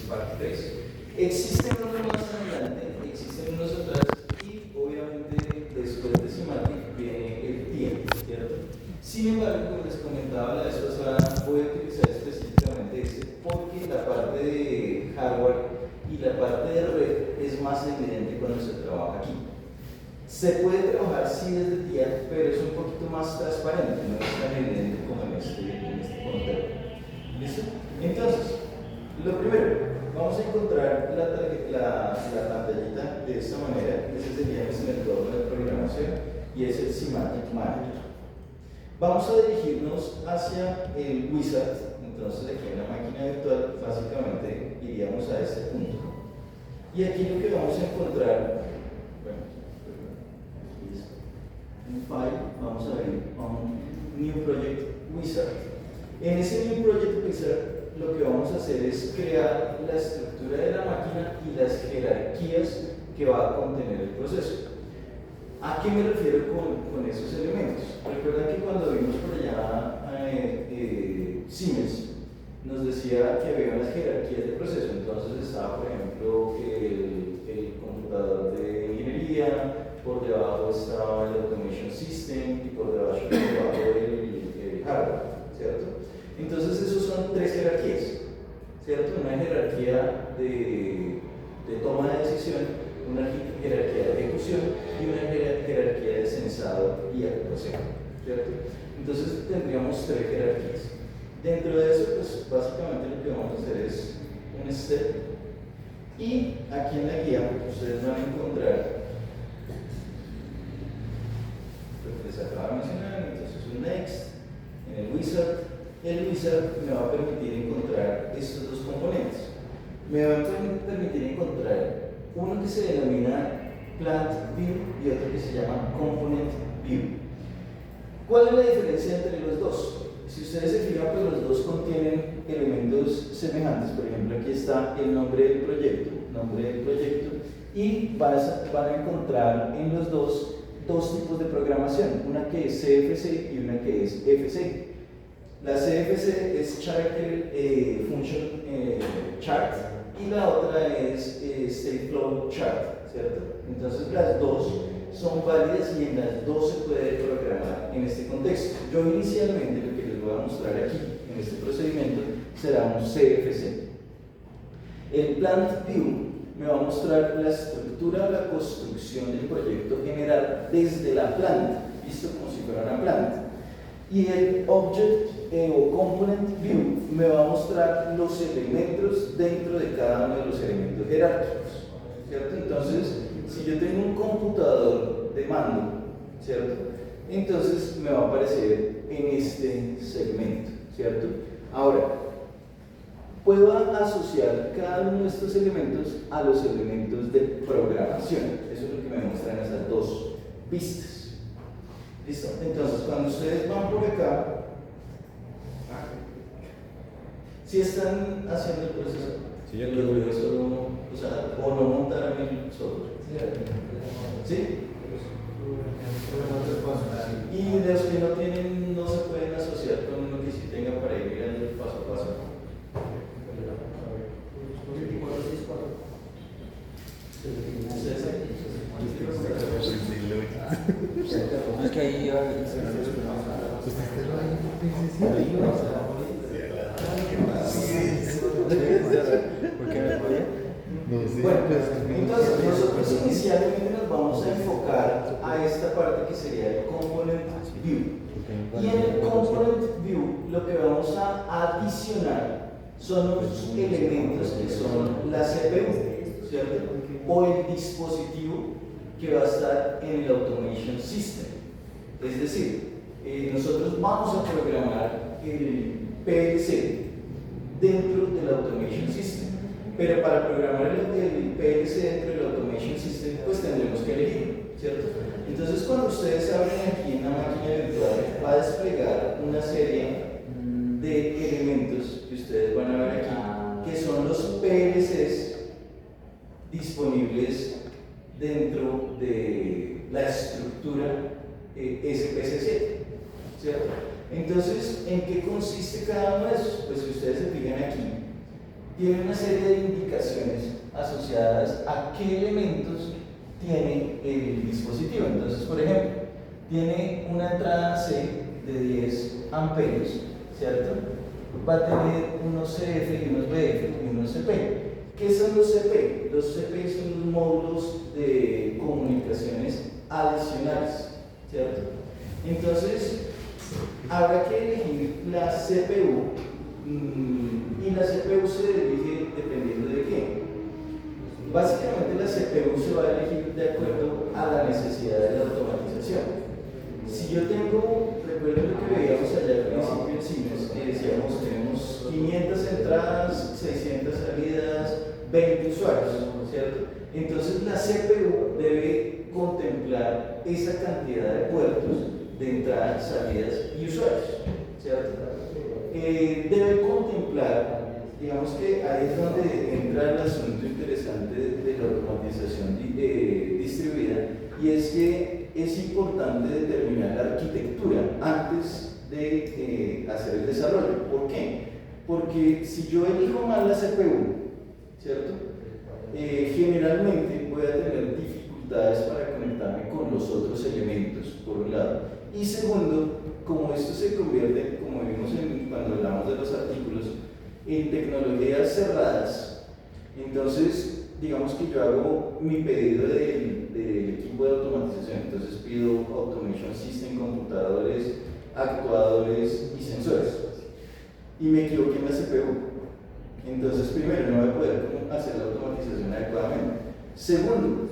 Spark 3. Existen unos más adelante, existen unos atrás, y obviamente después de Semantic viene el tiempo, ¿cierto? Sin embargo, como les comentaba la vez pasada, voy a utilizar específicamente este porque la parte de hardware y la parte de red es más evidente cuando se trabaja aquí. Se puede trabajar sí desde TIA, pero es un poquito más transparente, no es tan evidente como en este contexto. ¿Listo? Entonces, lo primero, vamos a encontrar la pantallita de esta manera. Ese sería nuestro entorno de programación y es el Semantic Manager. Vamos a dirigirnos hacia el wizard. Entonces, aquí en la máquina virtual, básicamente iríamos a este punto. Y aquí lo que vamos a encontrar, en File, vamos a ver un New Project Wizard. En ese New Project Wizard, lo que vamos a hacer es crear la estructura de la máquina y las jerarquías que va a contener el proceso. ¿A qué me refiero con esos elementos? Recuerdan que cuando vimos por allá Siemens, nos decía que había unas jerarquías de proceso. Entonces estaba, por ejemplo, el computador de ingeniería, por debajo estaba el Automation System y por debajo el hardware, ¿cierto? Entonces esos son tres jerarquías, ¿cierto? Una jerarquía de toma de decisión, una jerarquía de ejecución y una jerarquía de sensado y actuación, ¿cierto? Entonces tendríamos tres jerarquías. Dentro de eso, pues básicamente lo que vamos a hacer es un step, y aquí en la guía ustedes van a encontrar lo que les acabo de mencionar. Entonces un next en el wizard me va a permitir encontrar estos dos componentes. Me va a permitir encontrar uno que se denomina Plant View y otro que se llama Component View. ¿Cuál es la diferencia entre los dos? Si ustedes se fijan, pues los dos contienen elementos semejantes. Por ejemplo, aquí está el nombre del proyecto, y van a encontrar en los dos tipos de programación, una que es CFC y una que es FC. La CFC es Character Function Chart y la otra es State Flow Chart, ¿cierto? Entonces las dos son válidas y en las dos se puede programar en este contexto. Yo inicialmente lo que les voy a mostrar aquí en este procedimiento será un CFC. El Plant View me va a mostrar la estructura, la construcción del proyecto general desde la planta, visto como si fuera una planta. Y el Object o Component View me va a mostrar los elementos dentro de cada uno de los elementos jerárquicos, ¿cierto? Entonces, si yo tengo un computador de mando, ¿cierto? Entonces me va a aparecer en este segmento, ¿cierto? Ahora, puedo asociar cada uno de estos elementos a los elementos de programación. Eso es lo que me muestran esas dos vistas. ¿Listo? Entonces, cuando ustedes van por acá, si están haciendo el proceso, sí, ya lo veo solo, o sea, o no montaron el software. ¿Sí? Y de los que no tienen, no se pueden asociar con uno que sí tenga para ir mirando el paso a paso. Es que ahí bueno, entonces nosotros inicialmente nos vamos a enfocar a esta parte que sería el Component View. Y en el Component View lo que vamos a adicionar son los elementos que son la CPU, ¿cierto? O el dispositivo que va a estar en el Automation System. Es decir, nosotros vamos a programar el PLC dentro del Automation System. Pero para programar el PLC dentro del Automation System, pues tendremos que elegir, ¿cierto? Entonces, cuando ustedes abren aquí en la máquina virtual, va a desplegar una serie de elementos que ustedes van a ver aquí, que son los PLCs disponibles dentro de la estructura SPC7, ¿cierto? Entonces, ¿en qué consiste cada uno de esos? Pues si ustedes se fijan aquí, tiene una serie de indicaciones asociadas a qué elementos tiene el dispositivo. Entonces, por ejemplo, tiene una entrada C de 10 amperios, ¿cierto? Va a tener unos CF y unos BF y unos CP. ¿Qué son los CP? Los CP son los módulos de comunicaciones adicionales, ¿cierto? Entonces, habrá que elegir la CPU y la CPU se elige dependiendo de qué. Básicamente la CPU se va a elegir de acuerdo a la necesidad de la automatización. Si yo tengo, recuerden lo que veíamos allá al principio en Siemens, que decíamos tenemos 500 entradas, 600 salidas, 20 usuarios, ¿cierto? Entonces la CPU debe contemplar esa cantidad de puertos de entradas, salidas y usuarios, ¿cierto? Debe contemplar, digamos que ahí es donde entra el asunto interesante de la automatización distribuida, y es que es importante determinar la arquitectura antes de hacer el desarrollo. ¿Por qué? Porque si yo elijo mal la CPU, ¿cierto? Generalmente voy a tener dificultades para conectarme con los otros elementos, por un lado. Y segundo, como esto se convierte, como vimos cuando hablamos de los artículos, en tecnologías cerradas, entonces digamos que yo hago mi pedido del equipo de automatización, entonces pido Automation System, computadores, actuadores y sensores, y me equivoqué en la CPU. Entonces, primero, no voy a poder hacer la automatización adecuadamente. Segundo,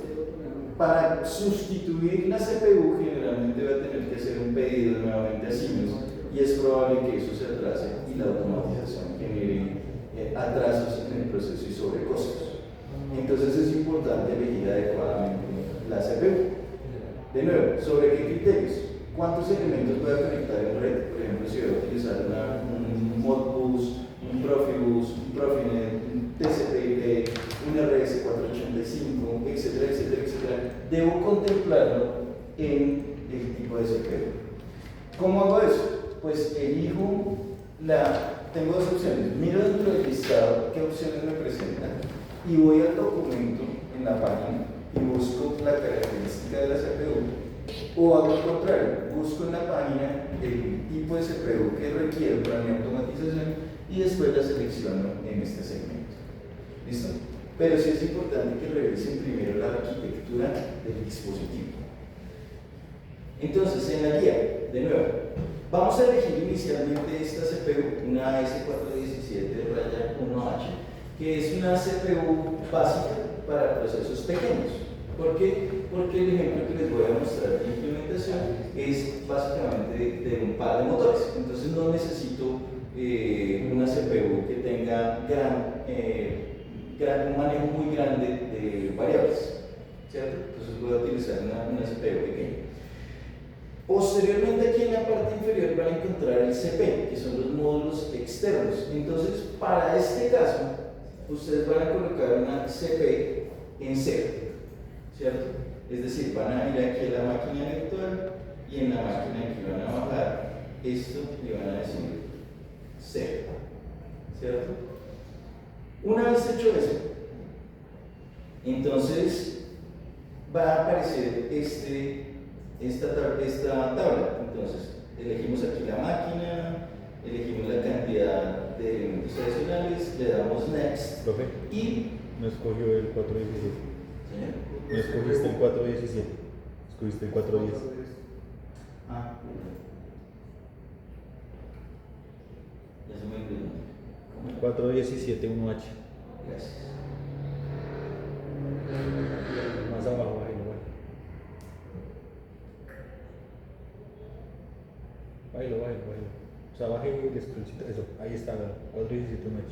para sustituir la CPU, generalmente voy a tener que hacer un pedido nuevamente a Siemens, y es probable que eso se atrase y la automatización genere atrasos en el proceso y sobrecostos. Entonces, es importante elegir adecuadamente la CPU. De nuevo, ¿sobre qué criterios? ¿Cuántos elementos voy a conectar en red? Por ejemplo, si voy a utilizar un Modbus, un Profibus, un Profinet, un TCP/IP, un RS485, etcétera, etcétera, etcétera, debo contemplarlo en el tipo de CPU. ¿Cómo hago eso? Pues elijo tengo dos opciones. Miro dentro del listado qué opciones me presentan y voy al documento en la página y busco la característica de la CPU. O hago lo contrario, busco en la página el tipo de CPU que requiero para mi automatización y después la selecciono en este segmento. ¿Listo? Pero sí es importante que revisen primero la arquitectura del dispositivo. Entonces, en la guía, de nuevo, vamos a elegir inicialmente esta CPU, una S417-1H, que es una CPU básica para procesos pequeños. ¿Por qué? Porque el ejemplo que les voy a mostrar de implementación es básicamente de un par de motores. Entonces no necesito una CPU que tenga un manejo muy grande de variables, ¿cierto? Entonces voy a utilizar una CPU pequeña. Posteriormente, aquí en la parte inferior van a encontrar el CP, que son los módulos externos. Entonces, para este caso, ustedes van a colocar una CP en cero, ¿cierto? Es decir, van a ir aquí a la máquina virtual y en la máquina aquí van a bajar esto y van a decir cero, ¿cierto? Una vez hecho eso, entonces va a aparecer esta tabla. Entonces, elegimos aquí la máquina, elegimos la cantidad de elementos adicionales, le damos Next. Profe, y no escogió el 417. ¿señor? No escogiste el 417. Escogiste el 410. Ah, ya se me olvidó. 417 1H. Gracias. Más abajo, bájelo, bájelo. O sea, baje el scrollcito. Eso, ahí está, 417 1H.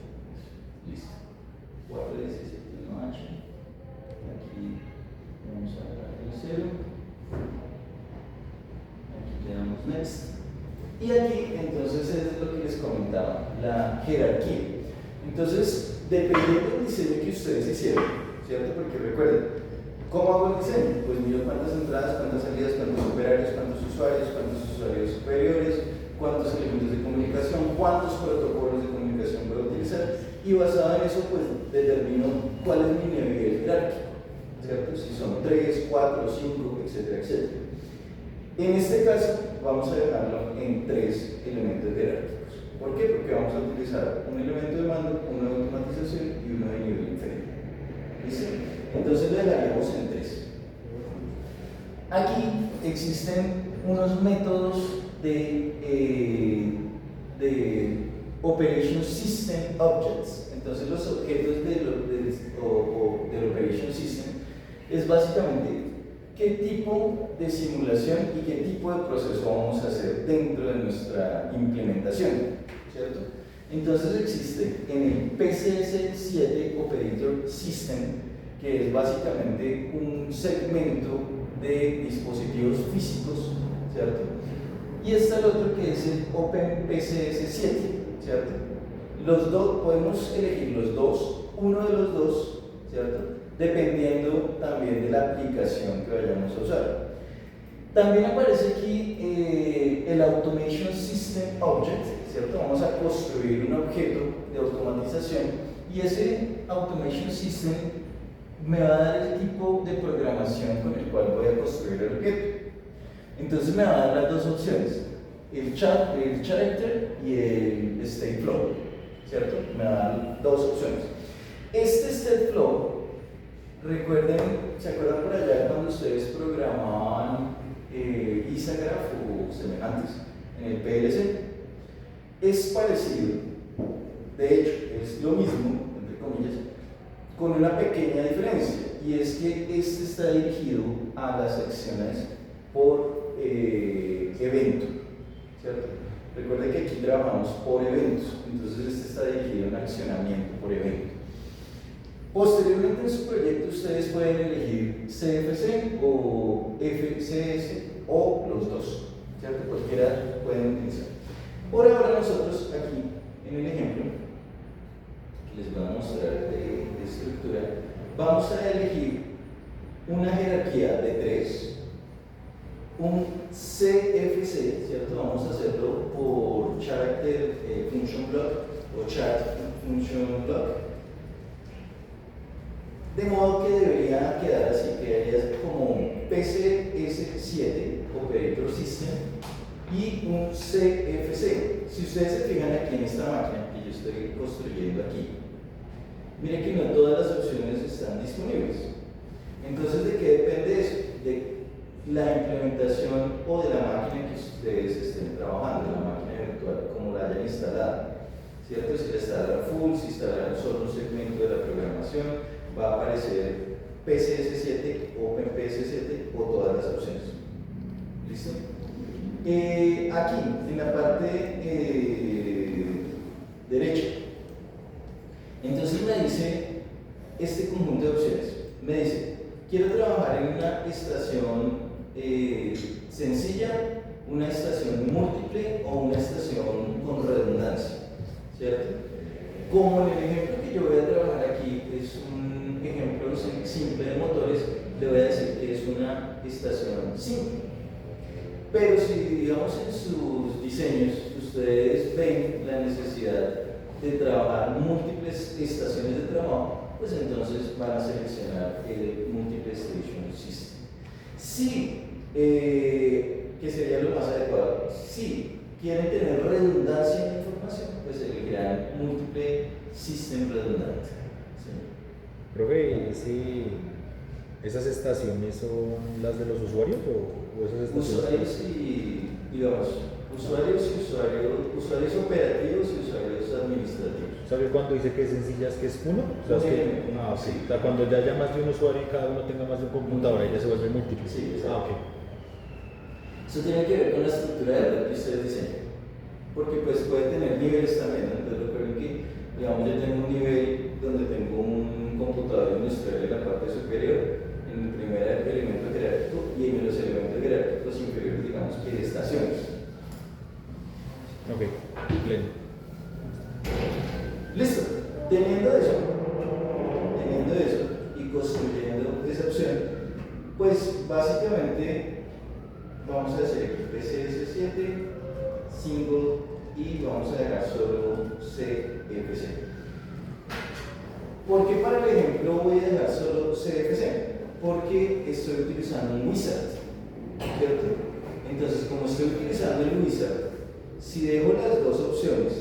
Listo. 417 1H. Aquí vamos a dar el 0. Aquí le damos Next. Y aquí, entonces, es lo que les comentaba, la jerarquía. Entonces, dependiendo del diseño que ustedes hicieron, ¿cierto? Porque recuerden, ¿cómo hago el diseño? Pues miro cuántas entradas, cuántas salidas, cuántos operarios, cuántos usuarios superiores, cuántos elementos de comunicación, cuántos protocolos de comunicación puedo utilizar. y basado en eso pues determino cuál es mi nivel jerárquico, ¿cierto? Si son 3, 4, 5, etcétera, etcétera. En este caso vamos a dejarlo en 3 elementos jerárquicos. ¿Por qué? Porque vamos a utilizar un elemento de mando, uno de automatización y uno de nivel inferior. ¿Listo? Entonces lo dejaríamos en 3. Aquí existen unos métodos de Operation System Objects. Entonces los objetos del Operation System es básicamente qué tipo de simulación y qué tipo de proceso vamos a hacer dentro de nuestra implementación, ¿cierto? Entonces existe en el PCS7 Operator System, que es básicamente un segmento de dispositivos físicos, ¿cierto? Y está el otro que es el OpenPCS7, ¿cierto? Los dos, podemos elegir los dos, uno de los dos, ¿cierto? Dependiendo también de la aplicación que vayamos a usar. También aparece aquí el Automation System Object, ¿cierto? Vamos a construir un objeto de automatización y ese Automation System me va a dar el tipo de programación con el cual voy a construir el objeto. Entonces me va a dar las dos opciones, el character y el state flow, ¿cierto? Me va a dar dos opciones. Este state flow, recuerden, ¿se acuerdan por allá cuando ustedes programaban Isagraph o semejantes en el PLC? Es parecido, de hecho, es lo mismo, entre comillas, con una pequeña diferencia, y es que este está dirigido a las acciones por evento, ¿cierto? Recuerden que aquí trabajamos por eventos, entonces este está dirigido a un accionamiento por evento. Posteriormente en su proyecto ustedes pueden elegir CFC o FCS o los dos, ¿cierto? Cualquiera pueden utilizar. Por ahora nosotros aquí, en el ejemplo que les voy a mostrar de estructura, vamos a elegir una jerarquía de 3, un CFC, ¿cierto? Vamos a hacerlo por Character Function Block o Chart Function Block, de modo que debería quedar así, quedaría como PCS7 Operator System y un CFC. Si ustedes se fijan aquí en esta máquina que yo estoy construyendo aquí, miren que no todas las opciones están disponibles. Entonces, ¿de qué depende eso? De la implementación o de la máquina que ustedes estén trabajando, la máquina virtual, como la hayan instalado, ¿cierto? Si la instalaron full, si instalaron solo un segmento de la programación, va a aparecer PCS7, OpenPCS7 o todas las opciones. ¿Listo? Aquí, en la parte derecha, entonces me dice este conjunto de opciones. Me dice, quiero trabajar en una estación sencilla, una estación múltiple o una estación con redundancia, ¿cierto? Como en el ejemplo que yo voy a trabajar aquí es un ejemplo simple de motores, le voy a decir que es una estación simple. Pero si, digamos, en sus diseños ustedes ven la necesidad de trabajar múltiples estaciones de trabajo, pues entonces van a seleccionar el Multiple Station System. Si, que sería lo más adecuado, si quieren tener redundancia en la información, pues elegirán Multiple System redundante. ¿Sí? Profe, ¿esas estaciones son las de los usuarios o esas estaciones? Usuarios y, digamos, usuarios operativos y usuarios administrativos. ¿Sabes cuándo dice que es sencillas, que es uno? O sea, Sí. O sea, cuando ya haya más de un usuario y cada uno tenga más de un computador, ahí ya se vuelve múltiple. Sí, exacto. Ok. Eso tiene que ver con la estructura de red que ustedes diseñan, porque pues puede tener niveles también, ¿no? Entonces recuerden que, digamos, yo tengo un nivel donde tengo un computador industrial en la parte superior, en el primer elemento jerárquico, y en los elementos jerárquicos inferiores, digamos que estaciones. Ok, pleno. Listo, teniendo eso y construyendo esa opción, pues básicamente vamos a hacer PCS7, single y vamos a dejar solo CFC. ¿Por qué para el ejemplo voy a dejar solo CFC? Porque estoy utilizando un wizard, ¿cierto? Entonces, como estoy utilizando el wizard, si dejo las dos opciones,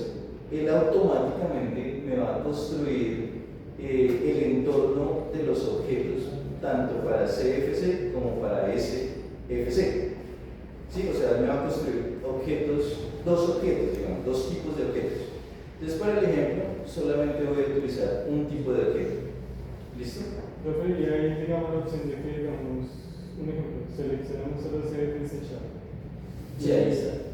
él automáticamente me va a construir el entorno de los objetos, tanto para CFC como para SFC. ¿Sí? O sea, me va a construir dos objetos, digamos, dos tipos de objetos. Entonces, para el ejemplo, solamente voy a utilizar un tipo de objeto. ¿Listo? Profe, y ahí digamos la opción de que, digamos, un ejemplo, seleccionamos solo CFC Chart. Sí, ahí está.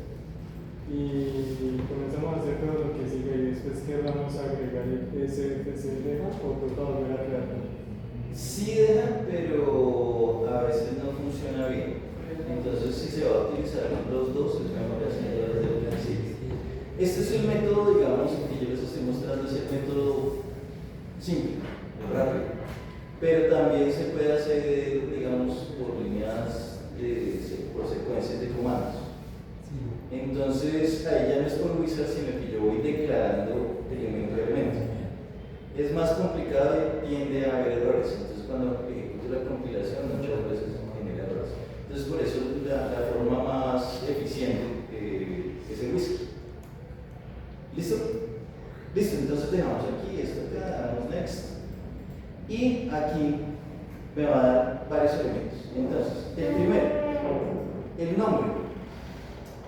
Y comenzamos a hacer todo lo que sigue y después querramos agregar el SFC deja o toca volver a crear. Sí deja, pero a veces no funciona bien. Entonces, si se va a utilizar los dos, es mejor hacerlo desde el principio. Este es el método, digamos, que yo les estoy mostrando, es el método simple, rápido. Pero también se puede hacer, digamos, por líneas, por secuencias de comandos. Entonces, ahí ya no es por wizard, sino que yo voy declarando elemento a elemento. Es más complicado y tiende a haber errores. Entonces, cuando ejecuto la compilación, muchas veces genera errores. Entonces, por eso la forma más eficiente es el wizard. ¿Listo? Listo, entonces dejamos aquí esto acá, damos next. Y aquí me va a dar varios elementos. Entonces, el primero, el nombre.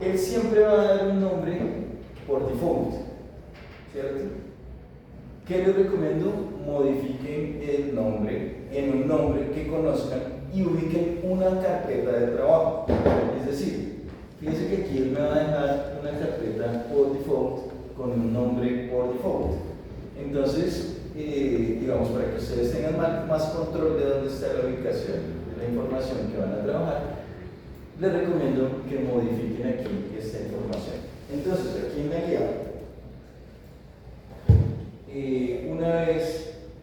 Él siempre va a dar un nombre por default, ¿cierto? ¿Qué les recomiendo? Modifiquen el nombre en un nombre que conozcan y ubiquen una carpeta de trabajo. Es decir, fíjense que aquí él me va a dejar una carpeta por default con un nombre por default. Entonces, digamos, para que ustedes tengan más control de dónde está la ubicación de la información que van a trabajar, les recomiendo que modifiquen aquí esta información. Entonces, aquí en la guía, una vez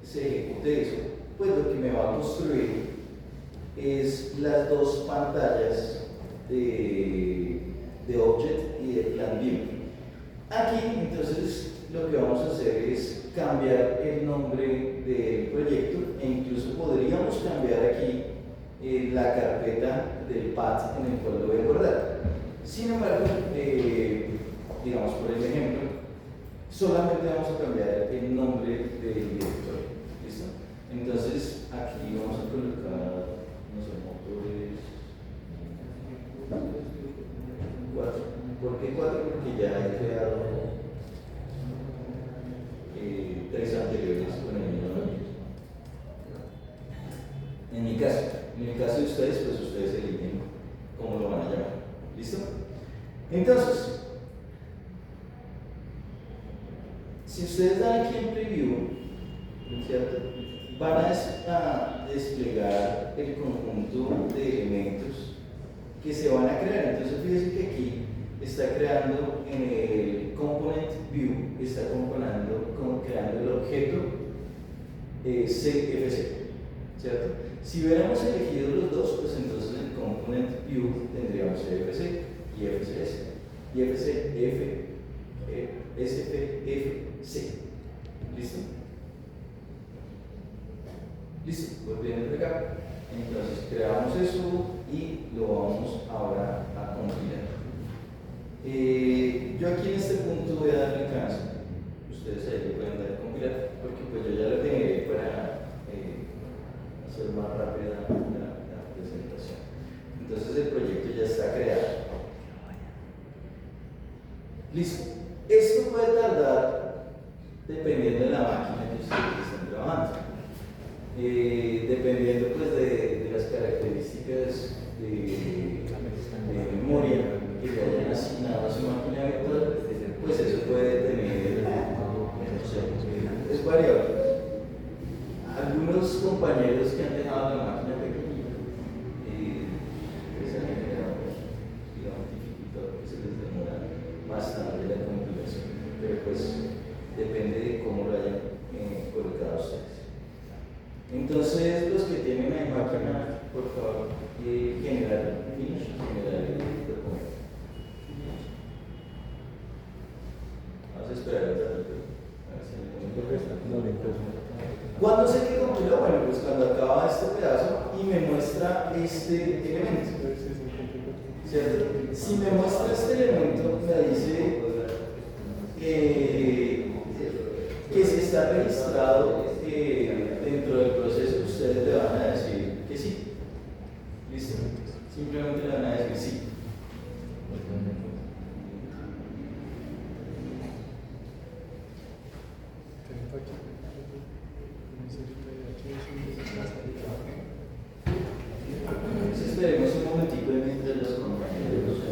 se ejecute eso, pues lo que me va a construir es las dos pantallas de Object y de Plan View. Aquí, entonces, lo que vamos a hacer es cambiar el nombre del proyecto e incluso podríamos cambiar aquí la carpeta del path en el cual lo voy a guardar. Sin embargo, digamos por el ejemplo, solamente vamos a cambiar el nombre del directorio. ¿Listo? Entonces, aquí vamos a colocar, no sé, motores 4. ¿Por qué 4? Porque ya he creado 3 anteriores con el mismo nombre. En el caso de ustedes, pues ustedes eligen cómo lo van a llamar. ¿Listo? Entonces, si ustedes dan aquí en preview, ¿cierto? Van a desplegar el conjunto de elementos que se van a crear. Entonces, fíjense que aquí está creando en el component view, está creando el objeto CFC, ¿cierto? Si hubiéramos elegido los dos, pues entonces en el component view tendríamos CFC y FCS y SFFC. ¿Listo? ¿Listo? Volviendo acá. Entonces creamos eso y lo vamos ahora a compilar. Yo aquí en este punto voy a darle cancel. Ustedes ahí le pueden dar a compilar porque pues yo ya lo generé para hacer más rápida la presentación. Entonces el proyecto ya está creado. Listo. Esto puede tardar dependiendo de la máquina que ustedes estén trabajando. Dependiendo pues de las características de memoria que le hayan asignado a su máquina virtual, pues eso puede tener, no sé, es variable. Algunos compañeros que han dejado la máquina pequeñita, pues han generado, digamos, dificultad que se les demora bastante la compilación, pero pues depende de cómo lo hayan colocado ustedes. Entonces, los que tienen ahí máquina, por favor, generar finish, generar el documento. Vamos a esperar un ratito. A ver si me Porque está como lento. ¿Cuándo sé que compiló? Bueno, pues cuando acaba este pedazo y me muestra este elemento. ¿Cierto? Si me muestra este elemento, me dice que si está registrado dentro del proceso, ustedes le van a decir que sí. ¿Listo? Simplemente le van a decir sí. Entonces esperemos un momentico mientras los compañeros.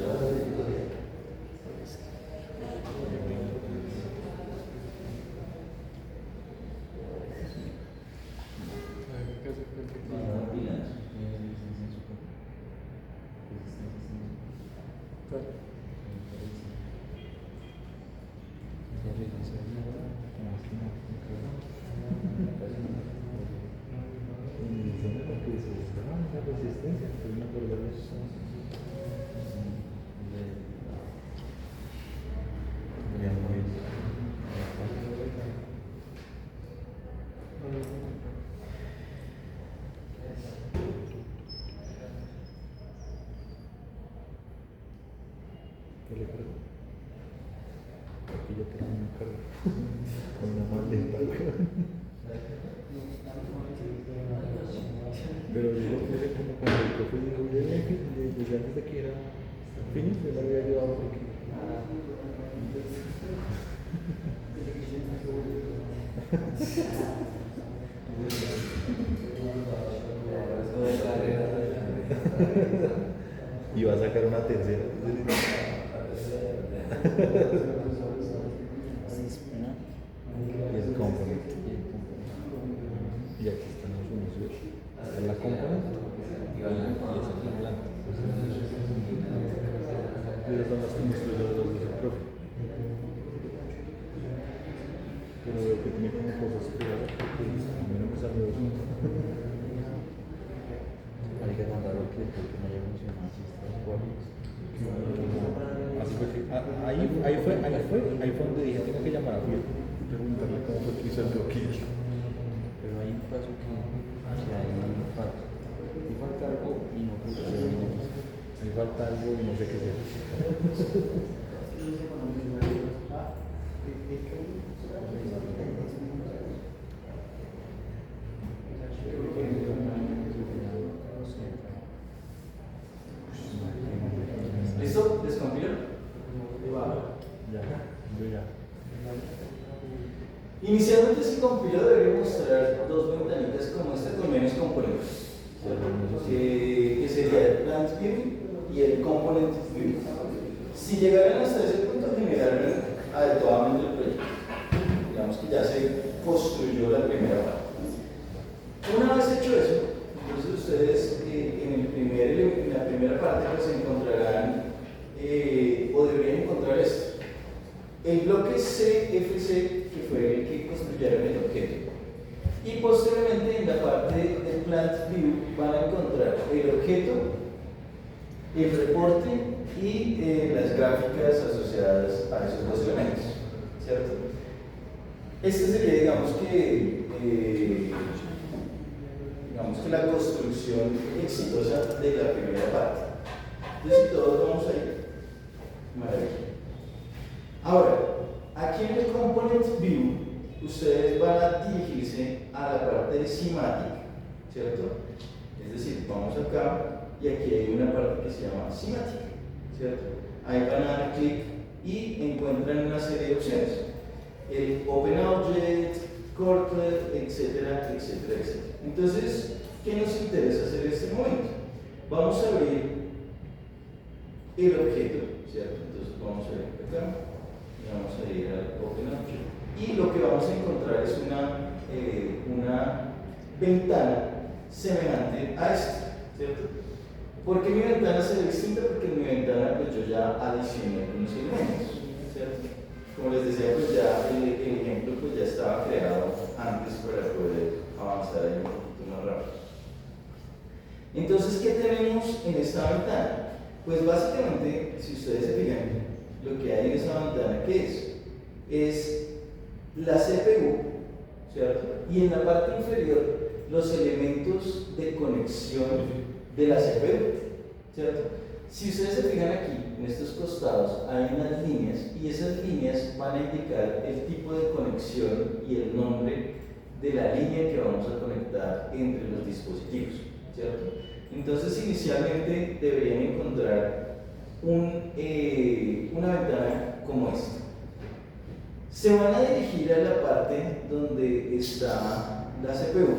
¿Qué le cargo? Aquí ya tengo una carga con una más lenta. Pero yo lo puse como cuando el profe dijo, desde antes de que era finish, yo le había ayudado porque... Y va a sacar una tercera. Y el component. Y aquí están los unos. Esta es la component y esa es la blanca. Esas son las que me estoy dando los del profe. Pero veo que tiene como cosas privadas porque a mí no me salió eso. Hay que mandarlo que porque no haya funcionado así estas cuales. Así fue que ahí fue donde dije tengo que llamar a Fiel y preguntarle cómo fue que hizo el bloqueo. Pero hay un caso que hay falta. Y falta algo y no funciona. Me falta algo y no sé qué sea. ¿Listo? ¿Descompiló? Ya, yo ya. Inicialmente si compiló debería mostrar dos ventanitas como esta con menos componentes. Que sería el plant view y el component view. Si llegaran hasta ese punto generaron adecuadamente el proyecto. Digamos que ya se construyó la primera parte. Una vez hecho eso, entonces ustedes en la primera parte pues encontrarán o deberían encontrar esto. El bloque CFC, que fue el que construyeron el objeto. Y posteriormente en la parte del Plant View van a encontrar el objeto, el reporte y las gráficas asociadas a esos dos elementos. ¿Cierto? Este sería, digamos que la construcción exitosa de la primera parte. Entonces, si todos vamos a ir. Maravilla. Ahora, aquí en el Component View, ustedes van a dirigirse a la parte de Semantic, ¿cierto? Es decir, vamos acá y aquí hay una parte que se llama Semantic, ¿cierto? Ahí van a dar clic y encuentran una serie de opciones. El Open Object, Cortlet, etcétera, etcétera, etcétera. Entonces, ¿qué nos interesa hacer en este momento? Vamos a abrir el objeto, ¿cierto? Entonces vamos a ir acá y vamos a ir al Open Object. Y lo que vamos a encontrar es una ventana semejante a esta, ¿cierto? ¿Por qué mi ventana se ve distinta? Porque en mi ventana pues yo ya adicioné algunos elementos, ¿cierto? Como les decía, pues ya el ejemplo pues ya estaba creado antes para poder avanzar ahí un poquito más rápido. Entonces, ¿qué tenemos en esta ventana? Pues básicamente, si ustedes se fijan, lo que hay en esa ventana, ¿qué es? Es la CPU, ¿cierto? Y en la parte inferior, los elementos de conexión de la CPU, ¿cierto? Si ustedes se fijan aquí, en estos costados, hay unas líneas y esas líneas van a indicar el tipo de conexión y el nombre de la línea que vamos a conectar entre los dispositivos, ¿cierto? Entonces, inicialmente deberían encontrar una ventana como esta. Se van a dirigir a la parte donde está la CPU,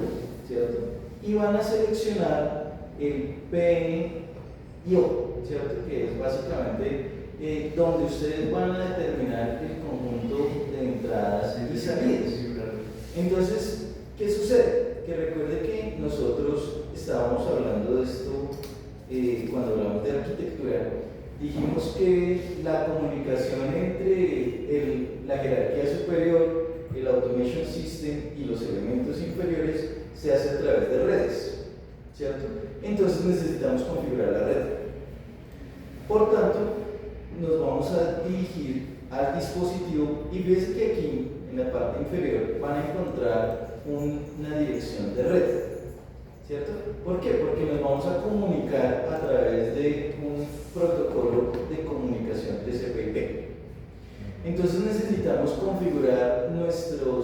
¿cierto? Y van a seleccionar el PNIO, ¿cierto? Que es básicamente donde ustedes van a determinar el conjunto de entradas y salidas. Entonces, ¿qué sucede? Que recuerde que nosotros estábamos hablando de esto cuando hablamos de arquitectura. Dijimos que la comunicación entre la jerarquía superior, el automation system y los elementos inferiores se hace a través de redes, ¿cierto? Entonces necesitamos configurar la red. Por tanto, nos vamos a dirigir al dispositivo y ves que aquí en la parte inferior van a encontrar una dirección de red, ¿cierto? ¿Por qué? Porque nos vamos a comunicar a través de un protocolo de comunicación TCP/IP. Entonces necesitamos configurar nuestro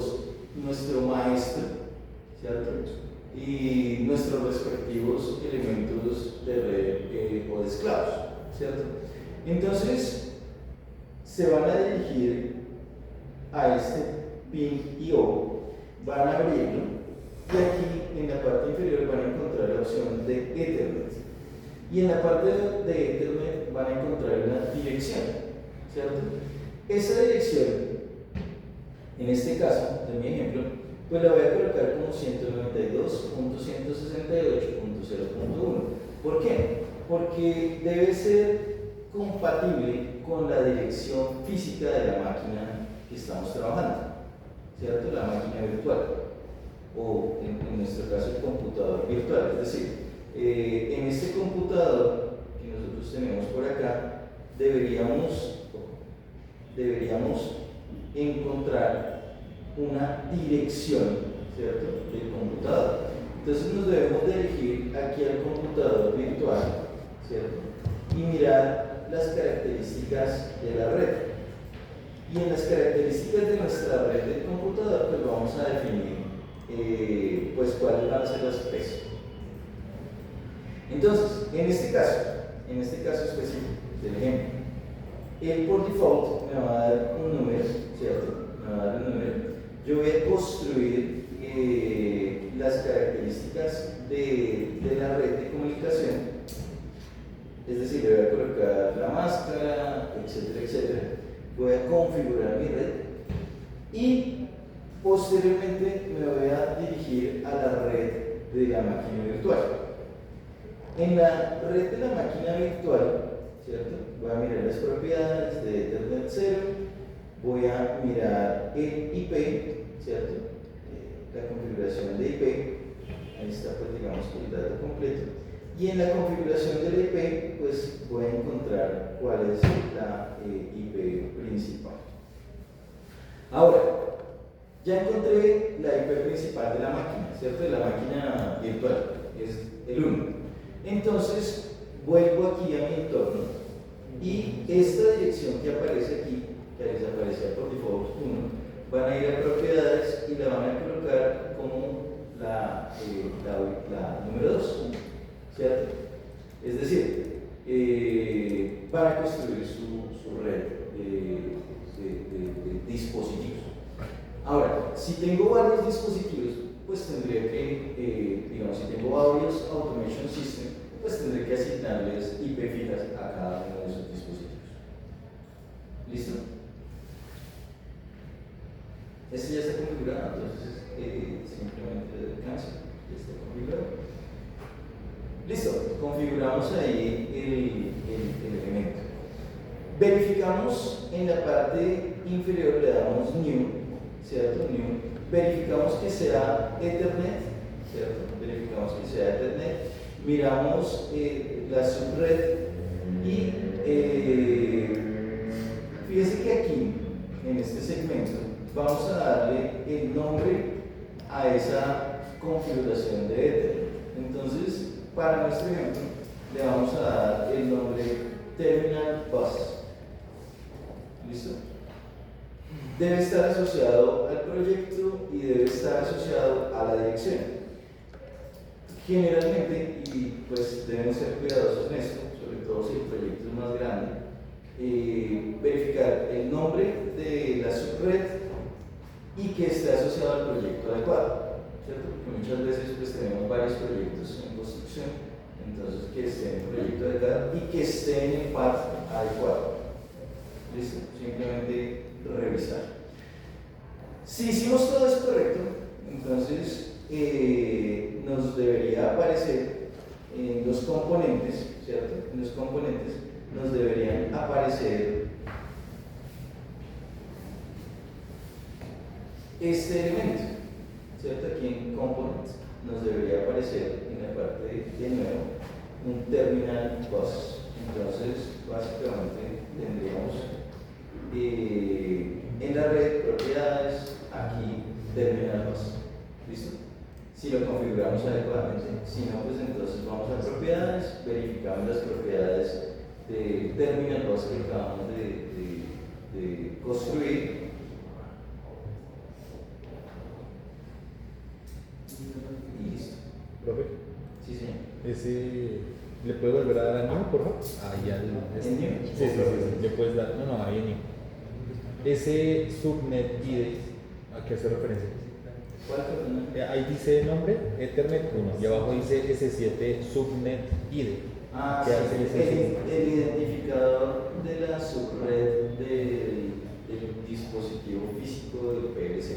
maestro, ¿cierto? Y nuestros respectivos elementos de red o de esclavos, ¿cierto? Entonces se van a dirigir a este pin IO, van a abrirlo y aquí en la parte inferior van a encontrar la opción de Ethernet y en la parte de Ethernet van a encontrar una dirección, ¿cierto? Esa dirección, en este caso, de mi ejemplo, pues la voy a colocar como 192.168.0.1. ¿Por qué? Porque debe ser compatible con la dirección física de la máquina que estamos trabajando, ¿cierto? La máquina virtual, o en nuestro caso el computador virtual. Es decir, en este computador que nosotros tenemos por acá, deberíamos encontrar una dirección, ¿cierto?, del computador. Entonces nos debemos dirigir aquí al computador virtual, ¿cierto?, y mirar las características de la red. Y en las características de nuestra red del computador, pues vamos a definir pues cuáles van a ser las especies. Entonces, en este caso específico del ejemplo, él por default me va a dar un número, ¿cierto? Me va a dar un número. Yo voy a construir las características de la red de comunicación. Es decir, le voy a colocar la máscara, etcétera, etcétera. Voy a configurar mi red y posteriormente me voy a dirigir a la red de la máquina virtual. En la red de la máquina virtual, ¿cierto?, voy a mirar las propiedades de Ethernet 0, voy a mirar el IP, ¿cierto?, la configuración de IP, ahí está, pues digamos el dato completo, y en la configuración del IP, pues voy a encontrar cuál es la IP principal. Ahora, ya encontré la IP principal de la máquina, ¿cierto?, de la máquina virtual, es el 1. Entonces, vuelvo aquí a mi entorno y esta dirección que aparece aquí, que les aparecía por default 1, van a ir a propiedades y la van a colocar como la número 2, ¿cierto? Es decir, van a construir su red de dispositivos. Ahora, si tengo varios dispositivos, pues tendría que, digamos, si tengo varios automation system, pues tendré que asignarles IP fijas a cada uno de esos dispositivos. ¿Listo? Este ya está configurado, entonces simplemente descanso, ya está configurado. Listo, configuramos ahí el elemento. Verificamos en la parte inferior, le damos New, ¿cierto? New. Verificamos que sea Ethernet, ¿cierto? Verificamos que sea Ethernet. Miramos la subred y fíjense que aquí, en este segmento, vamos a darle el nombre a esa configuración de Ethernet. Entonces, para nuestro ejemplo, le vamos a dar el nombre Terminal Bus. ¿Listo? Debe estar asociado al proyecto y debe estar asociado a la dirección. Generalmente, y pues deben ser cuidadosos en esto, sobre todo si el proyecto es más grande, verificar el nombre de la subred y que esté asociado al proyecto adecuado, ¿cierto? Porque muchas veces pues tenemos varios proyectos en construcción, entonces que esté en el proyecto adecuado y que esté en el path adecuado. ¿Listo? Simplemente revisar. Si hicimos todo eso correcto, entonces nos debería aparecer en los componentes, ¿cierto? En los componentes nos deberían aparecer este elemento, ¿cierto? Aquí en components nos debería aparecer en la parte de nuevo un terminal bus. Entonces, básicamente tendríamos en la red propiedades, aquí terminal bus. ¿Listo? Si lo configuramos adecuadamente. Si no, pues entonces vamos a propiedades, verificamos las propiedades de terminal bus que acabamos de construir. Y listo. Profe, Sí, señor. ese, ¿le puedes volver a dar a New, por favor? Ahí al. ¿En New? Sí, sí, sí, le puedes dar. No, ahí en New. Ese subnet ID, ¿a qué hace referencia? ¿Cuál fue? Ahí dice nombre, Ethernet 1, y abajo dice S7 subnet ID. Ah, ¿Qué sí, hace ese el identificador de la subred del dispositivo físico del PLC.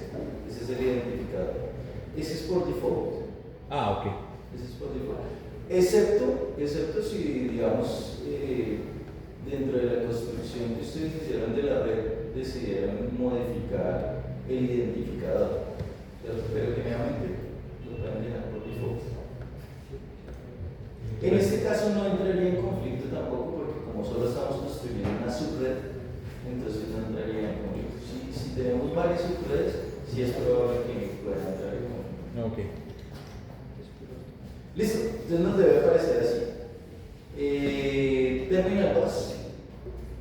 Ese es el identificador. Ese es por default. Ah, ok. Ese es por default. Excepto si, digamos, dentro de la construcción que ustedes hicieron de la red, decidieron modificar el identificador. Pero generalmente lo pueden dejar por default. En este caso no entraría en conflicto tampoco, porque como solo estamos construyendo una subred, entonces no entraría en conflicto. Si tenemos varias subredes, sí es probable que pueda entrar en conflicto. Ok. Listo, entonces nos debe aparecer así. Terminal bus,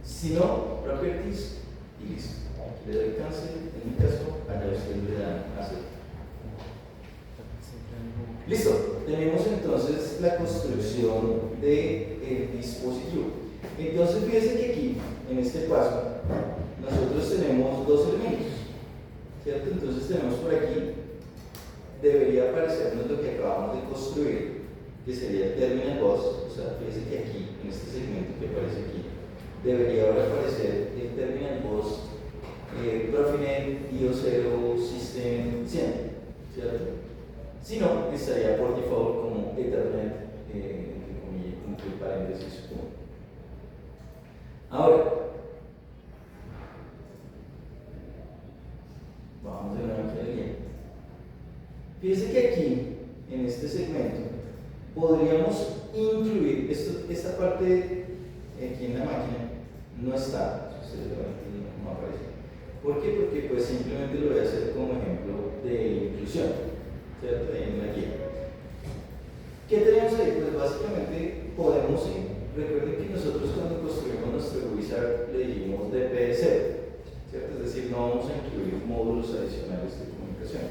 si no, properties y listo. Aquí le doy cancel, en mi caso, allá ustedes le dan hacer. Listo, tenemos entonces la construcción del dispositivo. Entonces fíjense que aquí, en este paso, nosotros tenemos dos elementos, ¿cierto? Entonces tenemos por aquí, debería aparecernos lo que acabamos de construir, que sería el terminal bus. O sea, fíjense que aquí, en este segmento que aparece aquí, debería ahora aparecer el terminal bus Profinet IO0 System 100, ¿cierto? Si no, estaría por default como Ethernet, entre paréntesis 1. Ahora, vamos de nuevo aquí a la guía. Fíjense que aquí, en este segmento, podríamos incluir esta parte aquí en la máquina, no está, si ustedes lo ven, no aparece. ¿Por qué? Porque pues simplemente lo voy a hacer como ejemplo de inclusión, ¿cierto? En la guía. ¿Qué tenemos ahí? Pues básicamente podemos, recuerden que nosotros cuando construimos nuestro wizard le dijimos DP0, ¿cierto? Es decir, no vamos a incluir módulos adicionales de comunicación.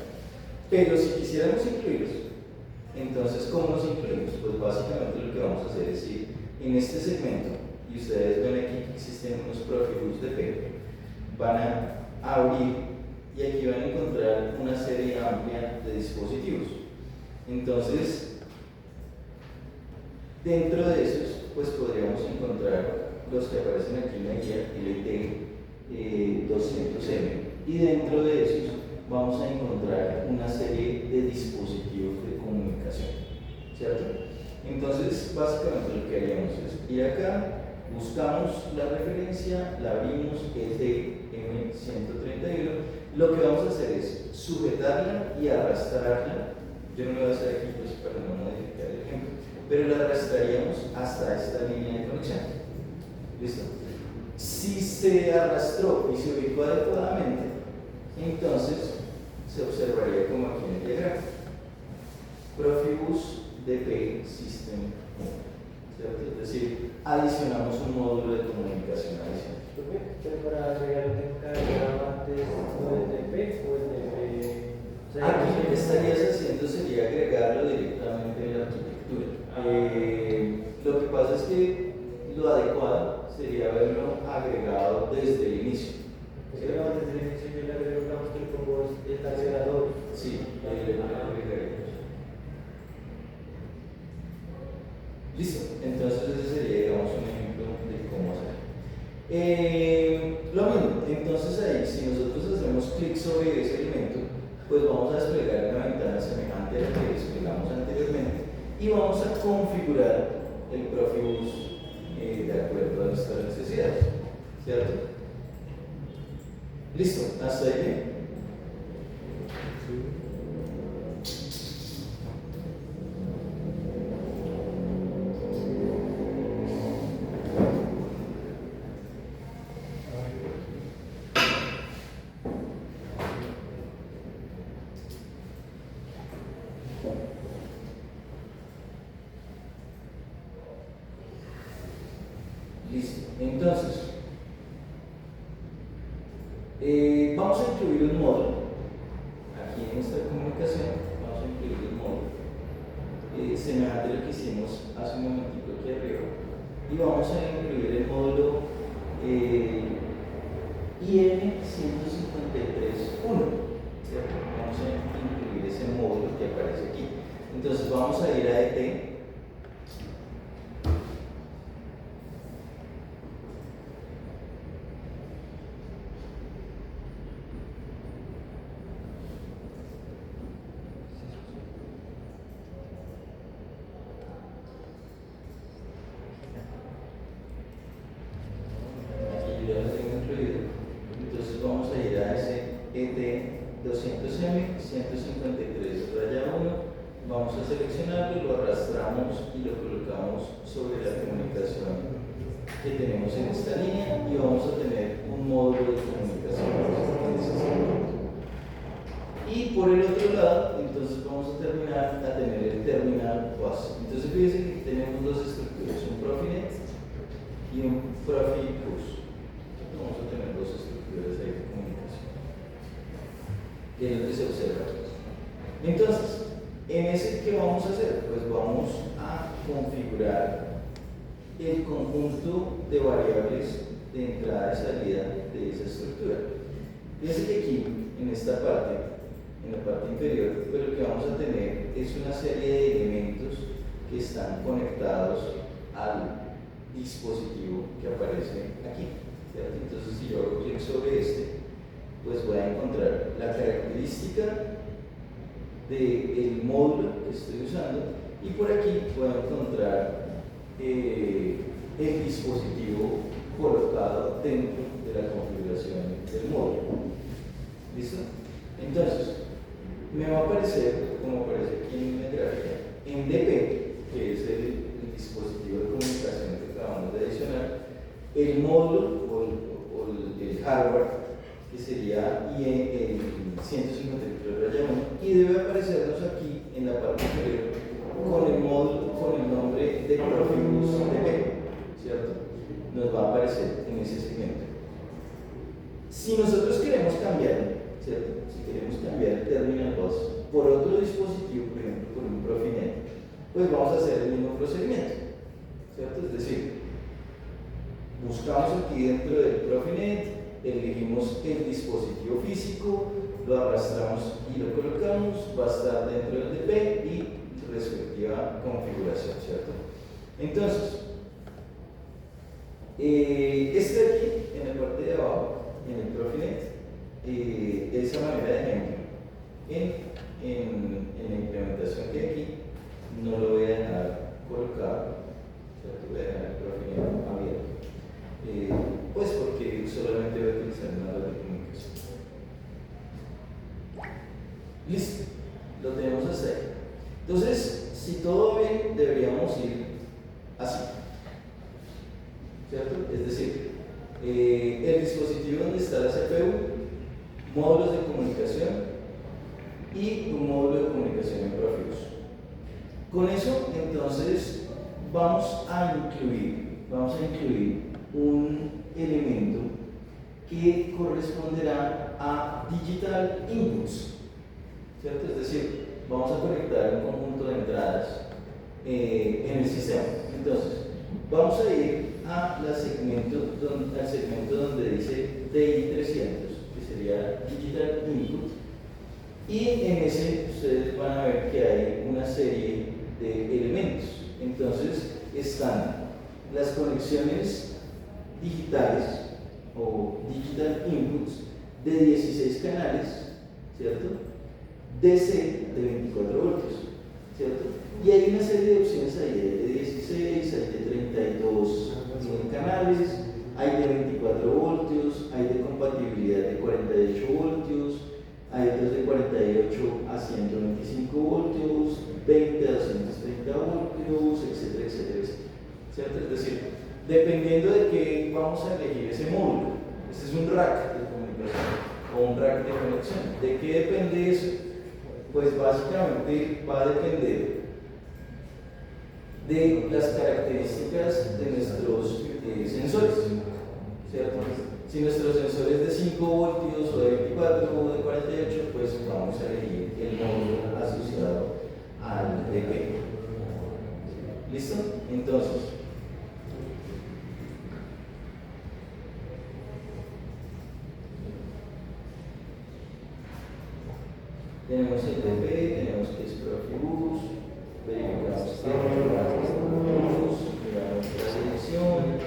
Pero si quisiéramos incluirlos, entonces ¿cómo los incluimos? Pues básicamente lo que vamos a hacer es ir en este segmento, y ustedes ven aquí que existen unos profilus DP, van a abrir y aquí van a encontrar una serie amplia de dispositivos. Entonces, dentro de esos, pues podríamos encontrar los que aparecen aquí en la guía, LT 200M, y dentro de esos vamos a encontrar una serie de dispositivos de comunicación, ¿cierto? Entonces, básicamente lo que haríamos es ir acá, buscamos la referencia, la abrimos, ETM131. Lo que vamos a hacer es sujetarla y arrastrarla. Yo no lo voy a hacer aquí pues, para no modificar el ejemplo, pero la arrastraríamos hasta esta línea de conexión. ¿Listo? Si se arrastró y se ubicó adecuadamente, entonces se observaría como aquí en el diagrama. Profibus DP System 1, ¿cierto? Es decir, adicionamos un módulo de comunicación adicional. Pero para agregarlo tengo que agregar antes o el DP o el DP. O sea, Aquí lo que estarías haciendo sería agregarlo directamente en la arquitectura. Lo que pasa es que lo adecuado sería haberlo agregado desde el inicio. Pero desde el inicio yo le agrego, digamos que le pongo el agregador. Sí, agregaría. Listo, entonces ese sería, digamos, un ejemplo de cómo hacer. Lo mismo, entonces ahí, si nosotros hacemos clic sobre ese elemento, pues vamos a desplegar una ventana semejante a la que desplegamos anteriormente y vamos a configurar el Profibus de acuerdo a nuestras necesidades, ¿cierto? Listo, hasta ahí bien. Listo, entonces vamos a incluir un módulo aquí en nuestra comunicación. Vamos a incluir un módulo semejante a lo que hicimos hace un momentito aquí arriba, y vamos a incluir el módulo IN 153.1, ¿cierto? Vamos a incluir ese módulo que aparece aquí. Entonces vamos a ir a ET. Ya lo tengo incluido. Entonces vamos a ir a ese ET 200M 153 raya 1. Vamos a seleccionarlo, lo arrastramos y lo colocamos sobre la comunicación que tenemos en esta línea, y vamos a tener un módulo de comunicación en ese segmento. Y por el otro lado, entonces vamos a terminar a tener el terminal bus. Entonces fíjense que aquí tenemos dos estructuras, un Profinet y un Profibus. Vamos a tener dos estructuras ahí de comunicación, que es lo que se observa. Entonces, en ese, ¿qué vamos a hacer? Pues vamos a configurar el conjunto de variables de entrada y salida de esa estructura. Fíjense que aquí, en esta parte, en la parte inferior, pues lo que vamos a tener es una serie de elementos que están conectados al dispositivo que aparece aquí, ¿cierto? Entonces, si yo hago clic sobre este, pues voy a encontrar la característica del módulo que estoy usando, y por aquí voy a encontrar el dispositivo colocado dentro de la configuración del módulo. ¿Listo? Entonces, me va a aparecer, como aparece aquí en la gráfica, en DP, que es el dispositivo de comunicación que acabamos de adicionar, el módulo o el hardware, que sería el 153.1, y debe aparecernos aquí en la parte inferior con el módulo, con el nombre de Profibus DP, ¿cierto? Nos va a aparecer en ese segmento. Si nosotros queremos cambiar, ¿cierto? Si queremos cambiar el terminal bus por otro dispositivo, por ejemplo, por un Profinet, pues vamos a hacer el mismo procedimiento, ¿cierto? Es decir, buscamos aquí dentro del Profinet, elegimos el dispositivo físico, lo arrastramos y lo colocamos, va a estar dentro del DP y respectiva configuración, ¿cierto? Entonces, este aquí, en la parte de abajo, en el Profinet, esa manera de ejemplo, en la implementación que hay aquí, no lo voy a dejar colocado, ¿cierto? Voy a dejar el Profinet abierto, pues porque solamente voy a utilizar una red de comunicación. Listo, lo tenemos hasta ahí. Entonces, si todo va bien, deberíamos ir así, ¿cierto? Es decir, el dispositivo donde está la CPU, módulos de comunicación, y un módulo de comunicación en Profibus. Con eso, entonces, vamos a incluir un elemento que corresponderá a Digital Inputs, ¿cierto? Es decir, vamos a conectar un conjunto de entradas en el sistema. Entonces, vamos a ir al segmento donde dice DI300, que sería Digital Input, y en ese ustedes van a ver que hay una serie de elementos. Entonces, están las conexiones digitales o Digital Inputs de 16 canales, ¿cierto? DC de 24 voltios, ¿cierto? Y hay una serie de opciones ahí, de 16, hay de 32 canales, hay de 24 voltios, hay de compatibilidad de 48 voltios, hay otros de 48 a 125 voltios, 20 a 230 voltios, etcétera, etcétera, etcétera, ¿cierto? Es decir, dependiendo de qué vamos a elegir ese módulo, este es un rack de comunicación o un rack de conexión. ¿De qué depende eso? Pues básicamente va a depender de las características de nuestros sensores, ¿cierto? Si nuestros sensores de 5 voltios o de 24 o de 48, pues vamos a elegir el módulo asociado al DP. ¿Listo? Entonces, tenemos el DP, tenemos que es Profibus, verificamos que Profibus, miramos la selección.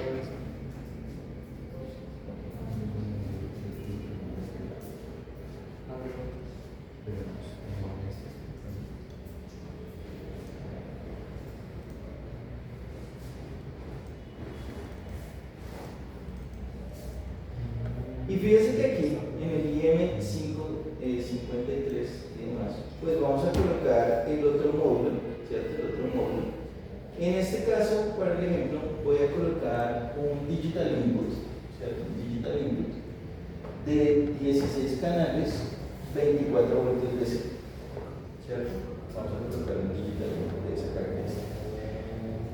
Y fíjense que aquí, en el IM553 y demás, pues vamos a colocar el otro módulo, ¿cierto? El otro módulo. En este caso, para el ejemplo, voy a colocar un Digital Input, ¿cierto? Un Digital Input de 16 canales, 24 voltios DC, ¿cierto? Vamos a colocar un Digital Input de esa característica.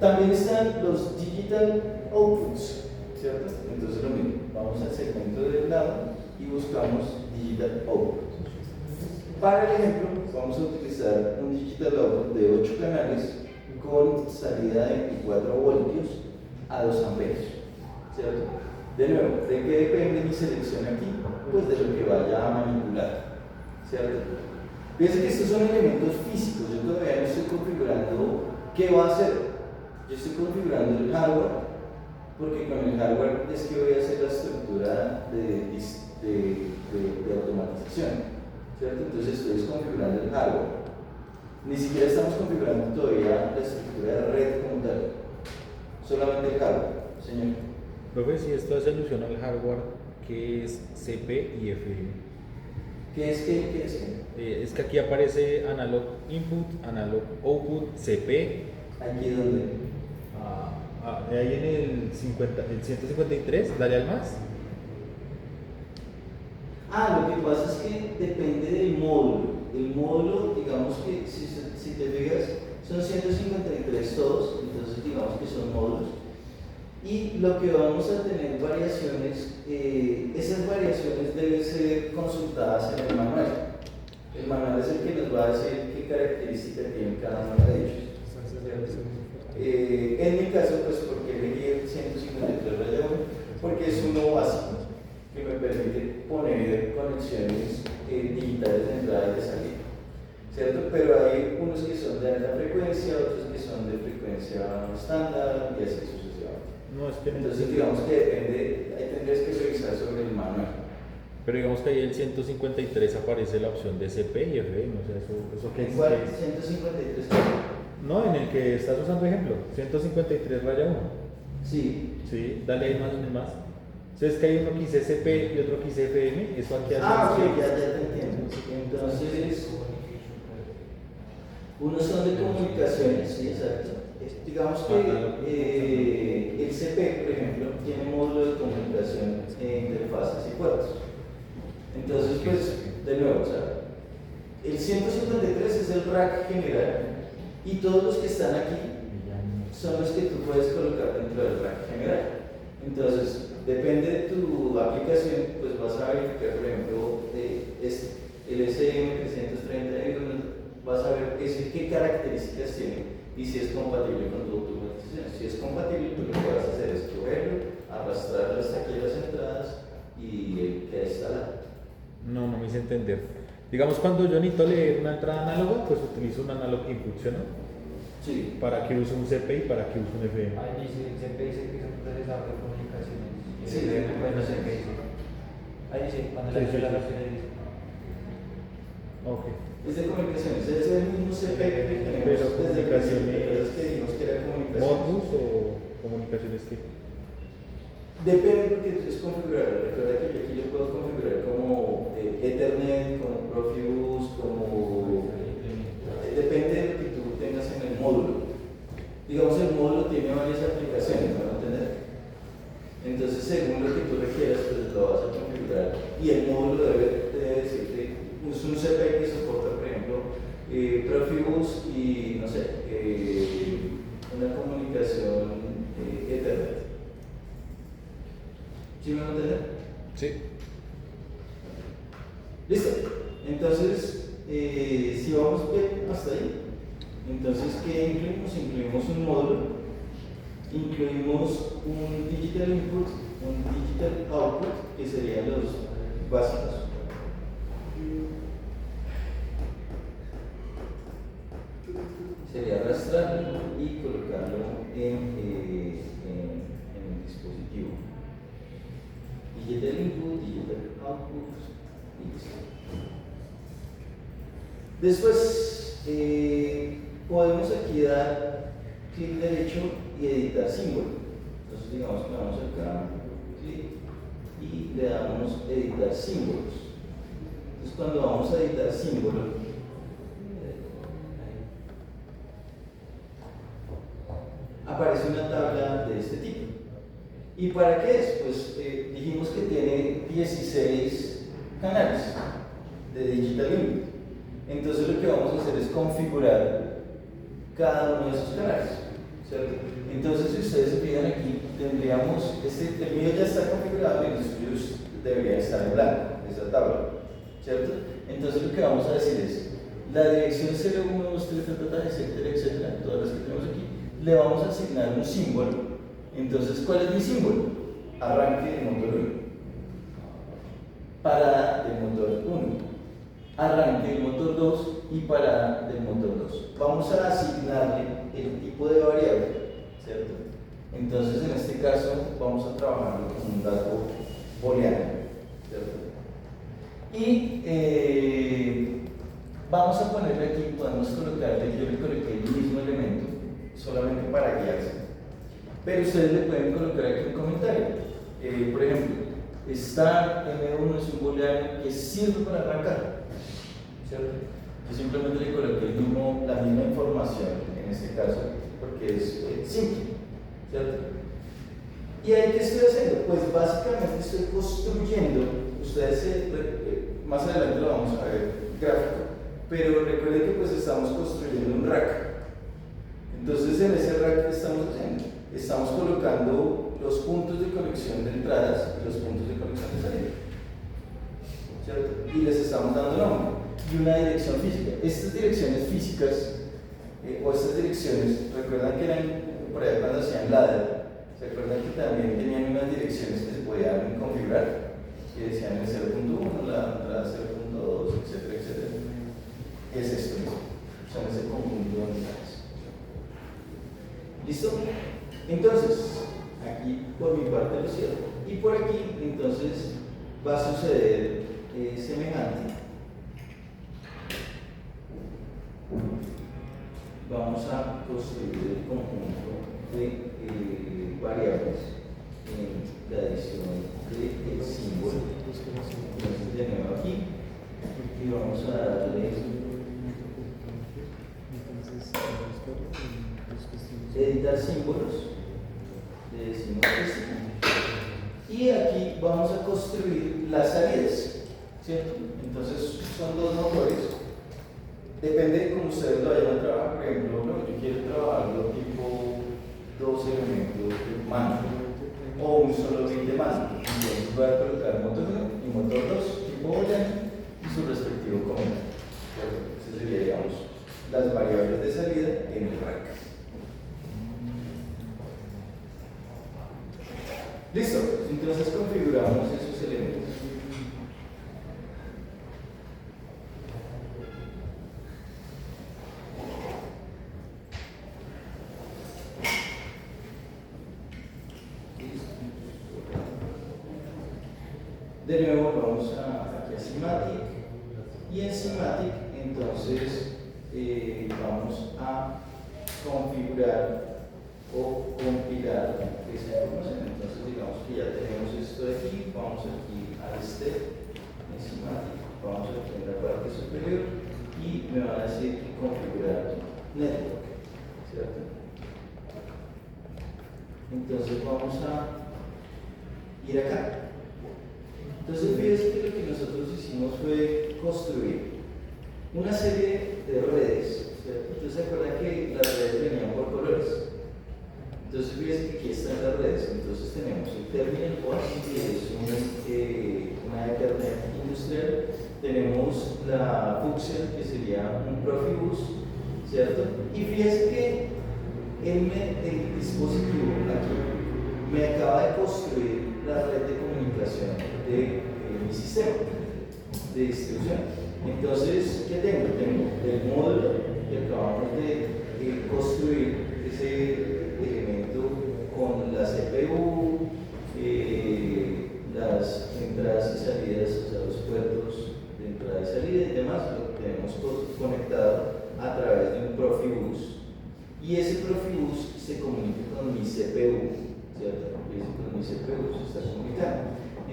También están los Digital Outputs, ¿cierto? Entonces lo mismo, vamos al segmento del lado y buscamos Digital Output. Para el ejemplo, vamos a utilizar un Digital Output de 8 canales con salida de 24 voltios a 2 amperios, ¿cierto? De nuevo, ¿de qué depende mi selección aquí? Pues de lo que vaya a manipular, ¿cierto? Fíjense que estos son elementos físicos, yo todavía no estoy configurando qué va a hacer. Yo estoy configurando el hardware, porque con el hardware es que voy a hacer la estructura de automatización, ¿cierto? Entonces estoy configurando el hardware. Ni siquiera estamos configurando todavía la estructura de red como tal, solamente el hardware, señor. Profe, si esto hace alusión al hardware, ¿qué es CP y FM? ¿Qué es qué? ¿Qué es qué? Es que aquí aparece Analog Input, Analog Output, CP. ¿Aquí dónde? Ahí en el 153, dale al más. Lo que pasa es que depende del módulo. El módulo, digamos que si te fijas, son 153 todos, entonces digamos que son módulos. Y lo que vamos a tener variaciones, esas variaciones deben ser consultadas en el manual. El manual es el que nos va a decir qué característica tiene cada uno de ellos. En mi caso, pues porque elegí el 153 raya 1, porque es uno básico que me permite poner conexiones digitales de entrada y de salida, ¿cierto? Pero hay unos que son de alta frecuencia, otros que son de frecuencia estándar y así sucesivamente. No, es que Entonces digamos que depende, ahí tendrías que revisar sobre el manual. Pero digamos que ahí en el 153 aparece la opción de CP y FM, o sea, eso qué es. ¿Cuál? 153. No, en el que estás usando ejemplo, 153 raya 1. Sí. Sí, dale ahí más, más. Entonces que hay uno que dice CP y otro que dice FM, eso aquí hace. Ok, ya te entiendo. Entonces, unos son de comunicaciones, sí, exacto. Digamos que el CP, por ejemplo, tiene módulo de comunicación entre fases y puertos. Entonces, pues, de nuevo, o sea, El 153 es el rack general y todos los que están aquí son los que tú puedes colocar dentro del rack general. Entonces, depende de tu aplicación, pues vas a verificar, por ejemplo, el SM331, vas a ver qué características tiene y si es compatible con tu automatización. Si es compatible, tú lo que vas a hacer es cogerlo, arrastrarlo hasta aquí a las entradas y queda instalado. No me hice entender. Digamos, cuando yo necesito leer una entrada análoga, pues utilizo un analog input, ¿no? Sí. ¿Para qué uso un CPI? ¿Para qué uso un FM? Ahí dice, siempre dice que es un procesador de comunicaciones. Sí, bueno, sé qué dice. Ahí dice, cuando Sí, la sí, sí. dice. Ok. Es de comunicaciones, es el mismo CPI que tenemos Pero desde comunicaciones, que dijimos que era comunicaciones. ¿Modbus o comunicaciones qué? Depende porque es configurable. Recuerda que yo aquí lo puedo configurar como Ethernet, como Profibus, como... depende de lo que tú tengas en el módulo. Digamos, el módulo tiene varias aplicaciones, ¿me van a entender? Entonces, según lo que tú requieras, pues lo vas a configurar. Y el módulo debe decirte, es un CPI que soporta, por ejemplo, Profibus y, no sé, una comunicación Ethernet. ¿Sí me van a entender? Sí. ¿Listo? Entonces, si vamos bien hasta ahí, entonces, ¿qué incluimos? Incluimos un módulo, incluimos un digital input, un digital output, que serían los básicos. Sería arrastrarlo y colocarlo en el dispositivo. Digital input, digital output, y listo. Después, podemos aquí dar clic derecho y editar símbolo. Entonces, digamos que vamos acá, clic, y le damos editar símbolos. Entonces, cuando vamos a editar símbolo, aparece una tabla de este tipo. ¿Y para qué es? Pues dijimos que tiene 16 canales de digital input. Entonces lo que vamos a hacer es configurar cada uno de esos canales, ¿cierto? Entonces, si ustedes se fijan aquí, tendríamos, el mío ya está configurado y los suyos deberían estar en blanco, esa tabla, ¿cierto? Entonces lo que vamos a decir es, la dirección 0, 1, 2, 3, etcétera, etcétera, todas las que tenemos aquí, le vamos a asignar un símbolo. Entonces, ¿cuál es mi símbolo? Arranque del motor 1, parada del motor 1, arranque del motor 2 y parada del motor 2. Vamos a asignarle el tipo de variable, ¿cierto? Entonces, en este caso, vamos a trabajarlo con un dato booleano, ¿cierto? Y vamos a ponerle aquí, podemos colocarle, yo le coloqué el mismo elemento, solamente para guiarse. Pero ustedes le pueden colocar aquí un comentario. Por ejemplo, start M1 es un booleano que sirve para arrancar, ¿cierto? Yo simplemente le coloqué la misma información en este caso porque es simple, ¿cierto? ¿Y ahí qué estoy haciendo? Pues básicamente estoy construyendo, ustedes más adelante lo vamos a ver gráfico, pero recuerden que pues estamos construyendo un rack. Entonces en ese rack, ¿qué estamos haciendo? Estamos colocando los puntos de conexión de entradas y los puntos de conexión de salida, ¿cierto? Y les estamos dando nombre y una dirección física. Estas direcciones físicas o estas direcciones, recuerdan que eran por ahí cuando hacían ladder, se acuerdan que también tenían unas direcciones que se podían configurar, que decían el 0.1, la entrada 0.2, etcétera, etcétera. Es esto mismo, son ese conjunto de unidades. ¿Listo? Entonces, aquí por mi parte lo cierro. Y por aquí, entonces, va a suceder semejante. Vamos a construir el conjunto de variables en la adición del símbolo. Entonces, de nuevo aquí, y vamos a darle editar símbolos, le decimos que sí, y aquí vamos a construir las salidas, ¿cierto? Entonces son dos motores, Depende de cómo ustedes lo vayan a trabajar. Por ejemplo, no, yo quiero trabajarlo tipo dos elementos de mando o un solo bit de mando. Entonces voy a colocar motor 1 y motor 2 tipo booleano y su respectivo comando. Ese sería, digamos, las variables de salida en el rack. Listo, entonces configuramos esos elementos. De nuevo vamos aquí a Semantic y en Semantic entonces vamos a configurar o compilar esa información. Entonces digamos que ya tenemos esto de aquí, vamos aquí al step en Semantic, vamos aquí en la parte superior y me van a decir que configurar network, ¿cierto? Entonces vamos a ir acá. Entonces fíjense que lo que nosotros hicimos fue construir una serie de redes, ¿cierto? Entonces se acuerdan que las redes venían por colores. Entonces fíjense que aquí están las redes. Entonces tenemos el terminal bus, que es una Ethernet industrial. Tenemos la fucsia, que sería un Profibus, ¿cierto? Y fíjense que el dispositivo aquí me acaba de construir la red de comunicación de mi sistema de distribución. Entonces, ¿qué tengo? Tengo el módulo que acabamos de construir, ese elemento con la CPU, las entradas y salidas, o sea, los puertos de entrada y salida y demás, lo tenemos conectado a través de un Profibus. Y ese Profibus se comunica con mi CPU, ¿cierto? Con mi CPU se está comunicando.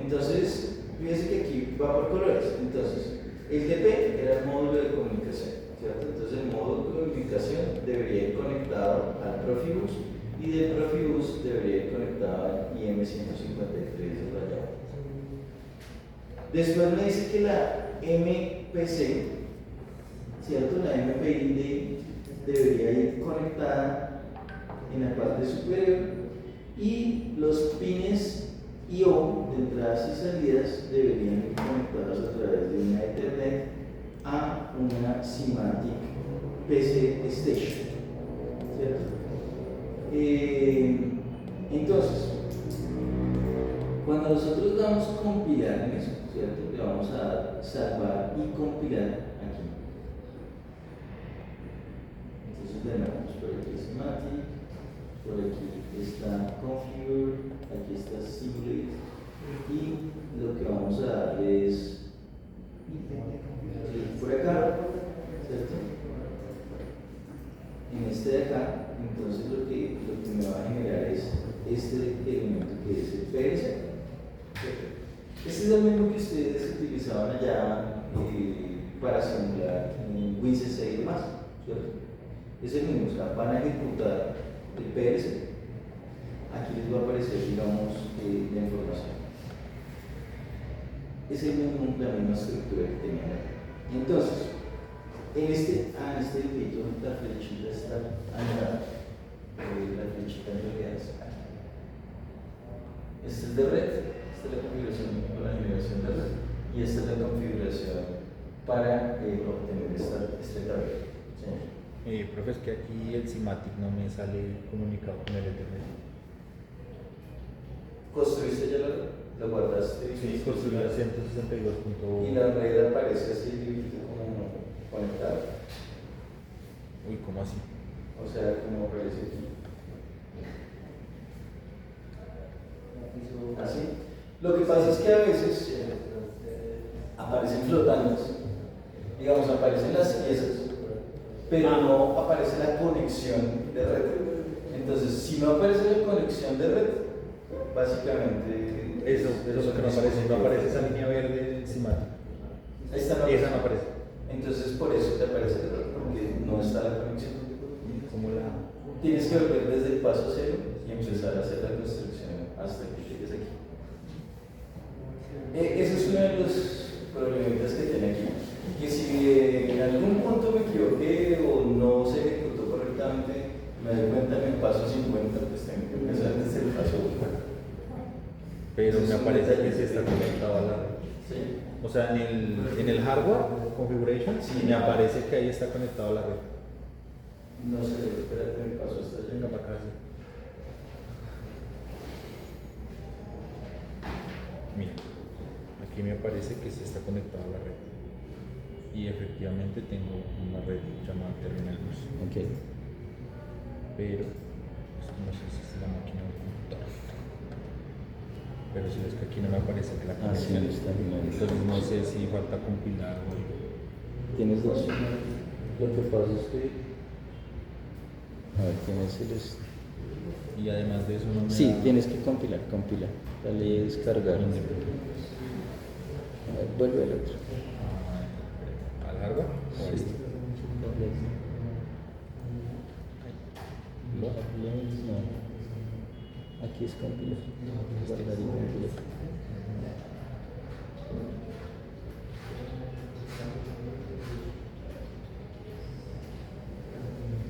Entonces, fíjense que aquí va por colores. Entonces, el DP era el módulo de comunicación, ¿cierto? Entonces, el módulo de comunicación debería ir conectado al Profibus y del Profibus debería ir conectado al IM153 de rayado. Después me dice que la MPC, ¿cierto? La MPI debería ir conectada en la parte superior y los pines I/O de entradas y salidas deberían ir conectados a través de una Ethernet a una Semantic PC Station, ¿cierto? Entonces, cuando nosotros damos compilar en eso, ¿cierto? Le vamos a dar salvar y compilar aquí. Entonces, de nuevo, por aquí Semantic, por aquí está configure, aquí está simulate y lo que vamos a darle es por acá, ¿cierto? En este de acá, entonces lo que me va a generar es este elemento que es el PLC, ¿cierto? Este es el mismo que ustedes utilizaban allá para simular en WinCC y demás, ¿cierto? Es el mismo, o sea, van a ejecutar el PLC. Aquí les va a aparecer, digamos, la información. Es la misma estructura que tenían aquí. Entonces, en este dibujito, la flechita está añadida. La flechita en realidad está añadida. Este es de red, esta es la configuración para la generación de red, y esta es la configuración para obtener este tablero. ¿Sí? Profe, es que aquí el Semantic no me sale comunicado con el Ethernet. ¿Construiste ya la red? ¿La guardaste? Sí, construí la 162. Y la red aparece así como conectada. Uy, ¿cómo así? O sea, como aparece aquí. Así. Lo que pasa es que a veces aparecen flotando. Digamos, aparecen las piezas, pero no aparece la conexión de red. Entonces, si no aparece la conexión de red, básicamente Eso es lo que no aparece. No aparece esa línea verde encima. esa no Esa no aparece. Entonces, por eso te aparece el error, porque no está la conexión. Como la. Tienes que volver desde el paso cero y empezar a hacer la construcción hasta que llegues aquí. Ese es uno de los problemas que tiene aquí. Que si en algún punto me equivoco me doy cuenta en el paso 50, pues tengo que empezar desde el paso 1. Pero me aparece que sí está conectado a la red. Sí. O sea, en el hardware configuration Sí. me aparece que ahí está conectado a la red. No sé, espérate, el paso está Venga llegando. para acá. Sí. Mira, aquí me aparece que sí está conectado a la red. Y efectivamente tengo una red llamada Terminal Bus. Ok. Pero pues, no sé si es la máquina o el computador. Pero si es que aquí no me aparece que la Ah, sí, conexión. está bien. Entonces no sé si falta compilar o algo. Tienes dos. Lo que pasa es que. A ver, tienes el. Y además de eso no me Sí, da- tienes que compilar. Dale a descargar. A ver, vuelve al otro. ¿Al hardware? ¿O a Sí. este? No. Aquí es compilar. Guardar y compilar.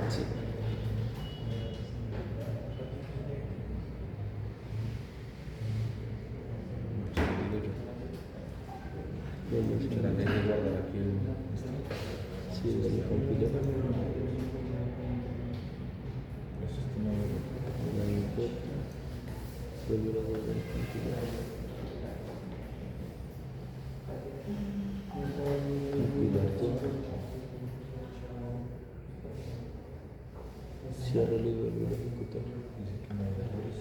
Sí. Traté de guardar aquí el... Sí, dale compilar. Pues esto no lo- No me importa. Vuelve a guardar y compilar. Compilar todo. Ciérralo y vuelve a ejecutar. dice que no hay errores.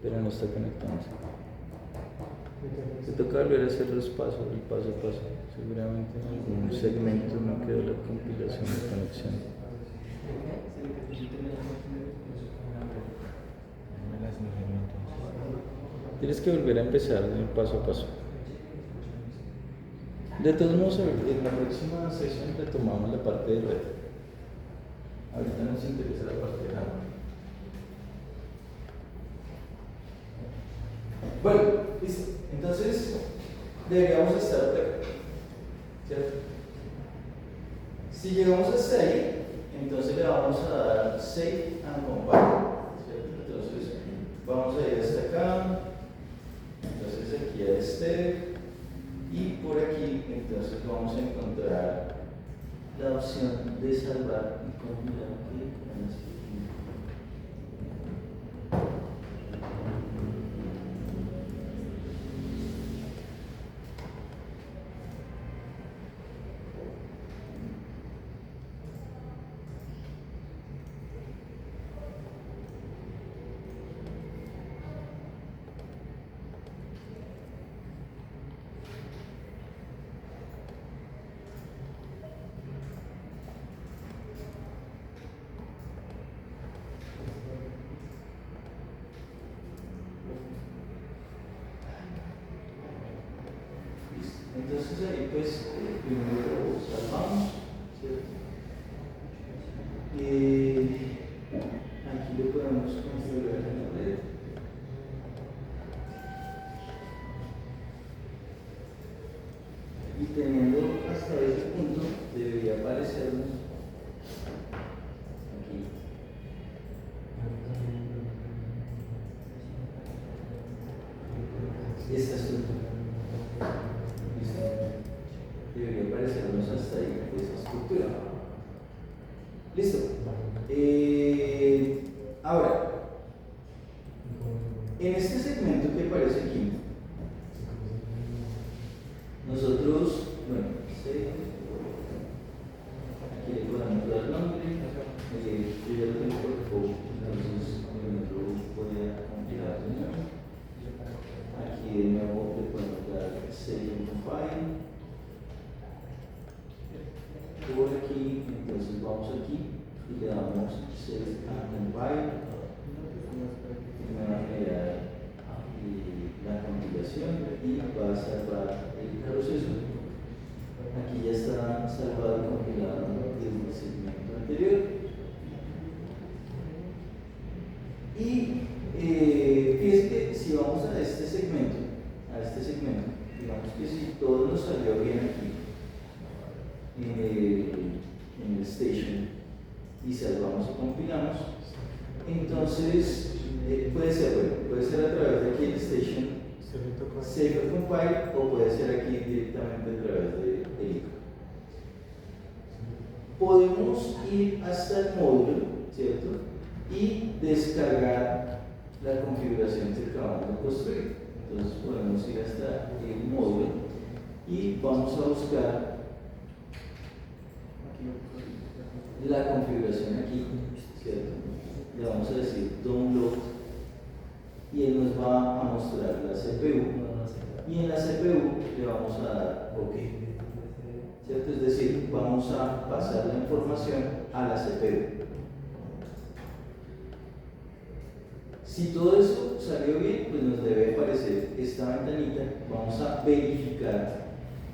Pero no está conectándose. Te toca volver a hacer el paso a paso. Seguramente en algún segmento no quedó la compilación de conexión. No me las imagino entonces. Tienes que volver a empezar en el paso a paso. De todos modos, en la próxima sesión retomamos la parte de red. Ahorita nos interesa la parte de hardware. Bueno, listo. Entonces, deberíamos estar por acá, ¿cierto? Si llegamos hasta ahí, entonces le vamos a dar Save and Compile, ¿cierto? Entonces, vamos a ir hasta acá, entonces aquí a este, y por aquí, entonces vamos a encontrar la opción de salvar y compilar aquí. Entonces ahí pues primero salvamos, ¿cierto? Aquí lo podemos configurar en la red. Y teniendo hasta ese punto debería aparecernos aquí. Esta estructura. ¿Listo? Debería aparecernos hasta ahí esa estructura. ¿Listo? Ahora, en este segmento que aparece aquí, nosotros, bueno, aquí le podemos dar nombre, yo ya lo tengo por default, entonces voy a compilar de nuevo. Aquí de nuevo le podemos dar Save and File. Por aquí, entonces vamos aquí y le damos Save and Compile. Me va a crear la compilación y va a salvar el proceso. Aquí ya está salvado y compilado desde el segmento anterior. Y fíjense que si vamos a este segmento, digamos que si todo nos salió bien aquí, en el station, y salvamos y compilamos. Entonces, puede ser a través de aquí el Station Save Compile o puede ser aquí directamente a través de ICO. Podemos ir hasta el módulo, ¿cierto? Y descargar la configuración que acabamos de construir. Entonces podemos ir hasta el módulo y vamos a buscar la configuración aquí, ¿cierto? Le vamos a decir download y él nos va a mostrar la CPU y en la CPU le vamos a dar OK, ¿cierto? Es decir, vamos a pasar la información a la CPU. Si todo eso salió bien, pues nos debe aparecer esta ventanita. Vamos a verificar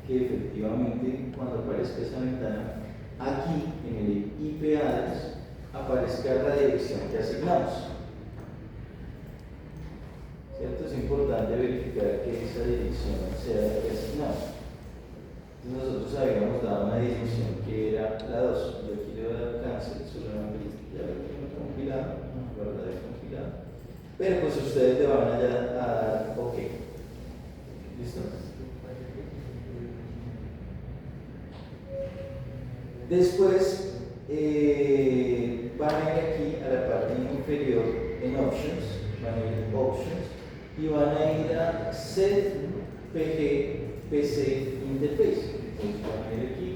que efectivamente cuando aparezca esa ventana, aquí en el IP address aparezca la dirección que asignamos. ¿Cierto? Es importante verificar que esa dirección sea la que asignamos. Entonces nosotros habíamos dado una dirección que era la 2. Yo aquí le voy a dar cancel, solamente ya lo tengo compilado, guardar el compilado. Pero pues ustedes le van a dar OK. ¿Listo? Después van a ir aquí a la parte inferior en Options, van a ir a Options y van a ir a Set PG PC Interface. Entonces van a ir aquí,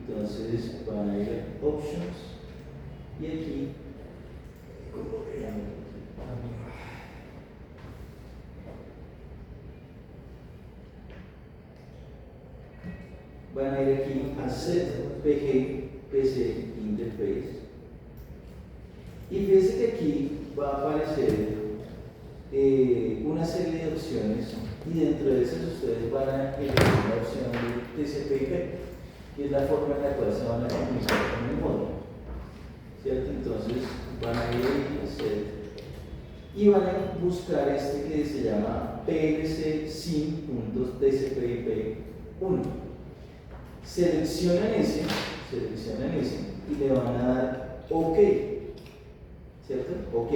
entonces van a ir a Options y aquí, ¿cómo vean? Van a ir aquí a Set PG PC Interface y fíjense que aquí va a aparecer una serie de opciones y dentro de esas ustedes van a elegir la opción de TCP/IP, que es la forma en la cual se van a comunicar con el módulo, ¿cierto? Entonces van a ir a Set y van a buscar este que se llama PLC SIM.TCP/IP1. Seleccionan ese y le van a dar OK, ¿cierto? OK.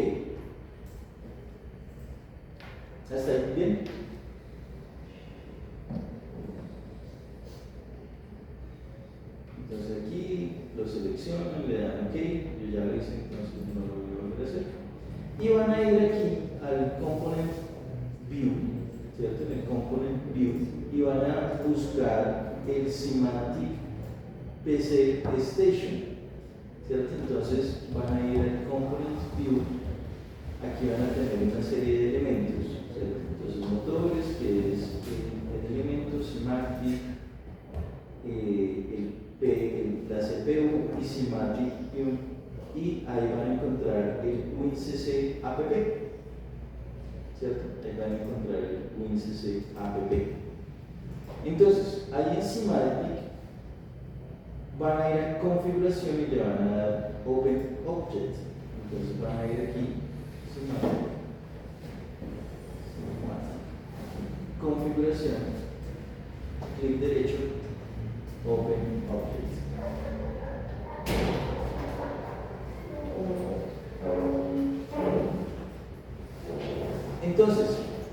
¿Hasta ahí bien? Entonces aquí lo seleccionan, le dan OK, yo ya lo hice, entonces no lo voy a volver a hacer. Y van a ir aquí al Component View, ¿cierto? En el Component View y van a buscar el Semantic PC Station, ¿cierto? Entonces van a ir al Component View, aquí van a tener una serie de elementos, ¿cierto? Entonces motores, que es el elemento Semantic, la CPU y Semantic View, y ahí van a encontrar el WinCC app, ¿cierto? Ahí van a encontrar el WinCC app. Entonces, ahí en Semantic van a ir a configuración y le van a dar Open Object. Entonces van a ir aquí, Semantic, configuración, clic derecho, Open Object. Entonces,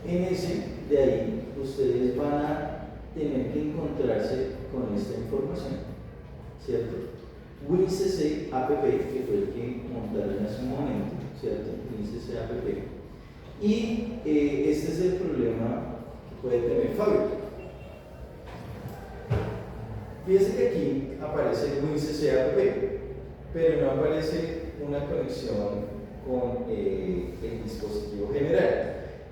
en ese de ahí, ustedes van a tener que encontrarse con esta información, ¿cierto? WinCC app, que fue el que montaron hace un momento, ¿cierto? WinCC app. Y este es el problema que puede tener Fabio. Fíjense que aquí aparece WinCC app, pero no aparece una conexión con el dispositivo general.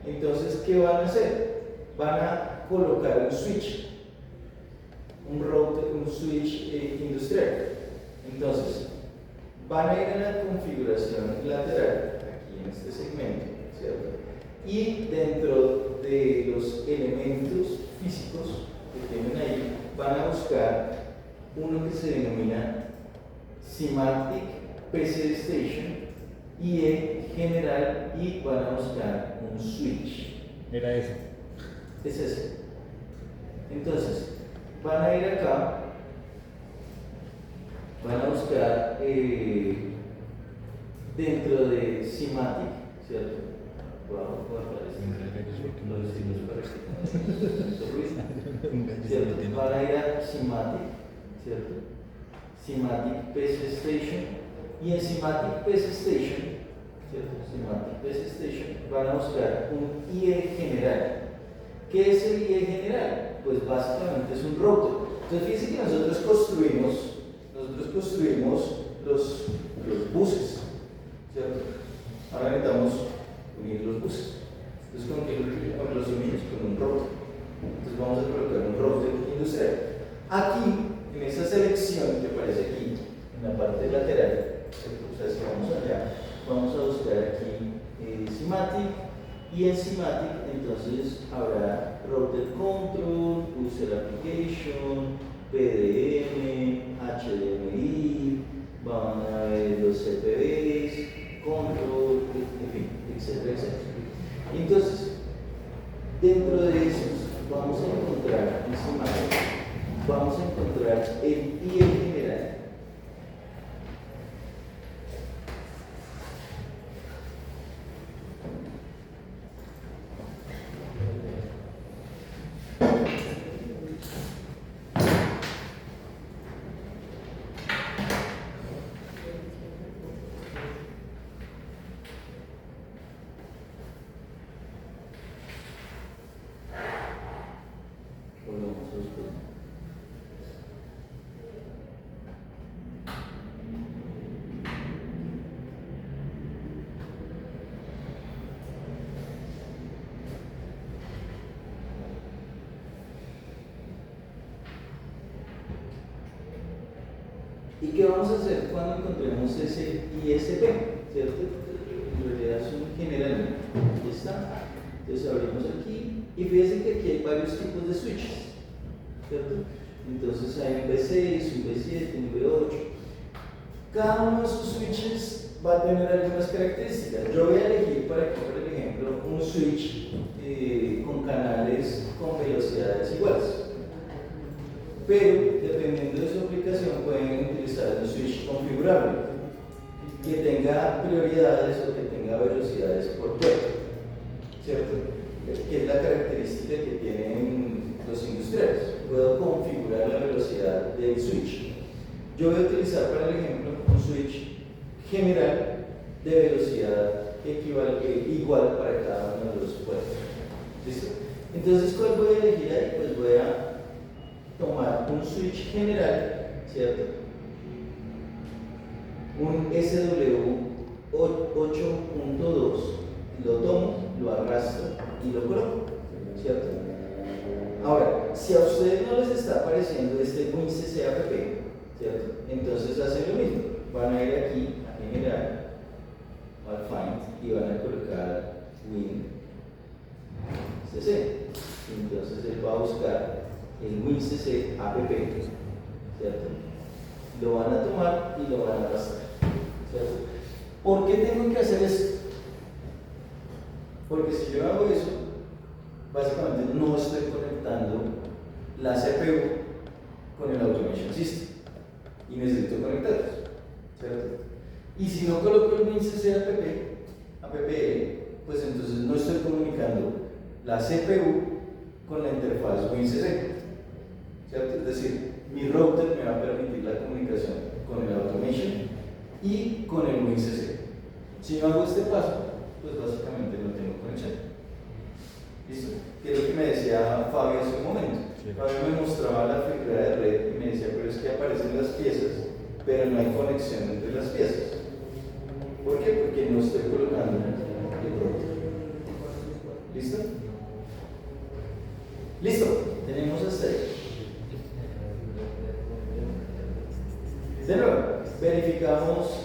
Entonces, ¿qué van a hacer? Van a colocar un switch, un router, un switch industrial. Entonces, van a ir a la configuración lateral, aquí en este segmento, ¿cierto? Y dentro de los elementos físicos que tienen ahí, van a buscar uno que se denomina Semantic PC Station y en general, y van a buscar un switch. Era eso. Es ese. Entonces, van a ir acá van a buscar dentro de Simatic, ¿cierto? Vamos a guardar esto. Lo decimos para que ¿cierto? Van a ir a Simatic, ¿cierto? Simatic PC Station, y en Simatic PC Station, ¿cierto? Simatic PC Station van a buscar un IE general. ¿Qué es el IE general? Pues básicamente es un router. Entonces fíjense que nosotros construimos los buses, ¿cierto? Ahora necesitamos unir los buses. Entonces con los unimos con un router. Entonces vamos a colocar un router industrial. Aquí, en esa selección que aparece aquí, en la parte lateral, o sea, si vamos allá, vamos a buscar aquí Simatic, y en Simatic entonces habrá router control, user application, PDM, HDMI, van a ver los CPVs, control, en fin, etcétera, etcétera. Entonces, dentro de esos vamos a encontrar en Simatic, vamos a encontrar el IE general. ¿Y qué vamos a hacer cuando encontremos ese ISP? ¿Cierto? En realidad es un generalmente. Aquí está. Entonces abrimos aquí y fíjense que aquí hay varios tipos de switches, ¿cierto? Entonces hay un B6, un B7, un B8. Cada uno de esos switches va a tener algunas características. Yo voy a elegir para aquí, por ejemplo, un switch con canales con velocidades iguales. Pero, dependiendo de su aplicación, pueden utilizar un switch configurable que tenga prioridades o que tenga velocidades por puerto, ¿cierto? Que es la característica que tienen los industriales. Puedo configurar la velocidad del switch. Yo voy a utilizar, para el ejemplo, un switch general de velocidad igual para cada uno de los puertos. ¿Listo? Entonces, ¿cuál voy a elegir ahí? Pues voy a tomar un switch general, ¿cierto? Un SW 8.2, lo tomo, lo arrastro y lo coloco, ¿cierto? Ahora, si a ustedes no les está apareciendo este WinCC-app, ¿cierto? Entonces hacen lo mismo, van a ir aquí a general, al find, y van a colocar WinCC. Entonces él va a buscar el WinCC-app, ¿cierto? Lo van a tomar y lo van a arrastrar, ¿cierto? ¿Por qué tengo que hacer esto? Porque si yo hago eso, básicamente no estoy conectando la CPU con el Automation System y necesito conectarlos, ¿cierto? Y si no coloco el WinCC-app, pues entonces no estoy comunicando la CPU con la interfaz WinCC, ¿cierto? Es decir, mi router me va a permitir la comunicación con el Automation y con el WinCC. Si no hago este paso, pues básicamente no tengo conexión. ¿Listo? Que es lo que me decía Fabio hace un momento. Sí. Fabio me mostraba la figura de red y me decía, pero es que aparecen las piezas, pero no hay conexión entre las piezas. ¿Por qué? Porque no estoy colocando el router. ¿Listo? Listo, tenemos hasta ahí. De nuevo, verificamos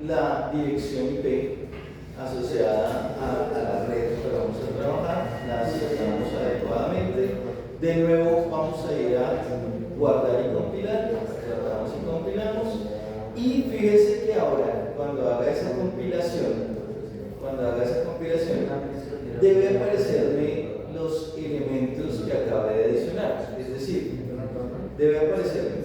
la dirección IP asociada a la red que vamos a trabajar, la asignamos adecuadamente. De nuevo, vamos a ir a guardar y compilar, guardamos y compilamos. Y fíjese que ahora, cuando haga esa compilación, debe aparecerme los elementos que acabé de adicionar. Es decir, debe aparecerme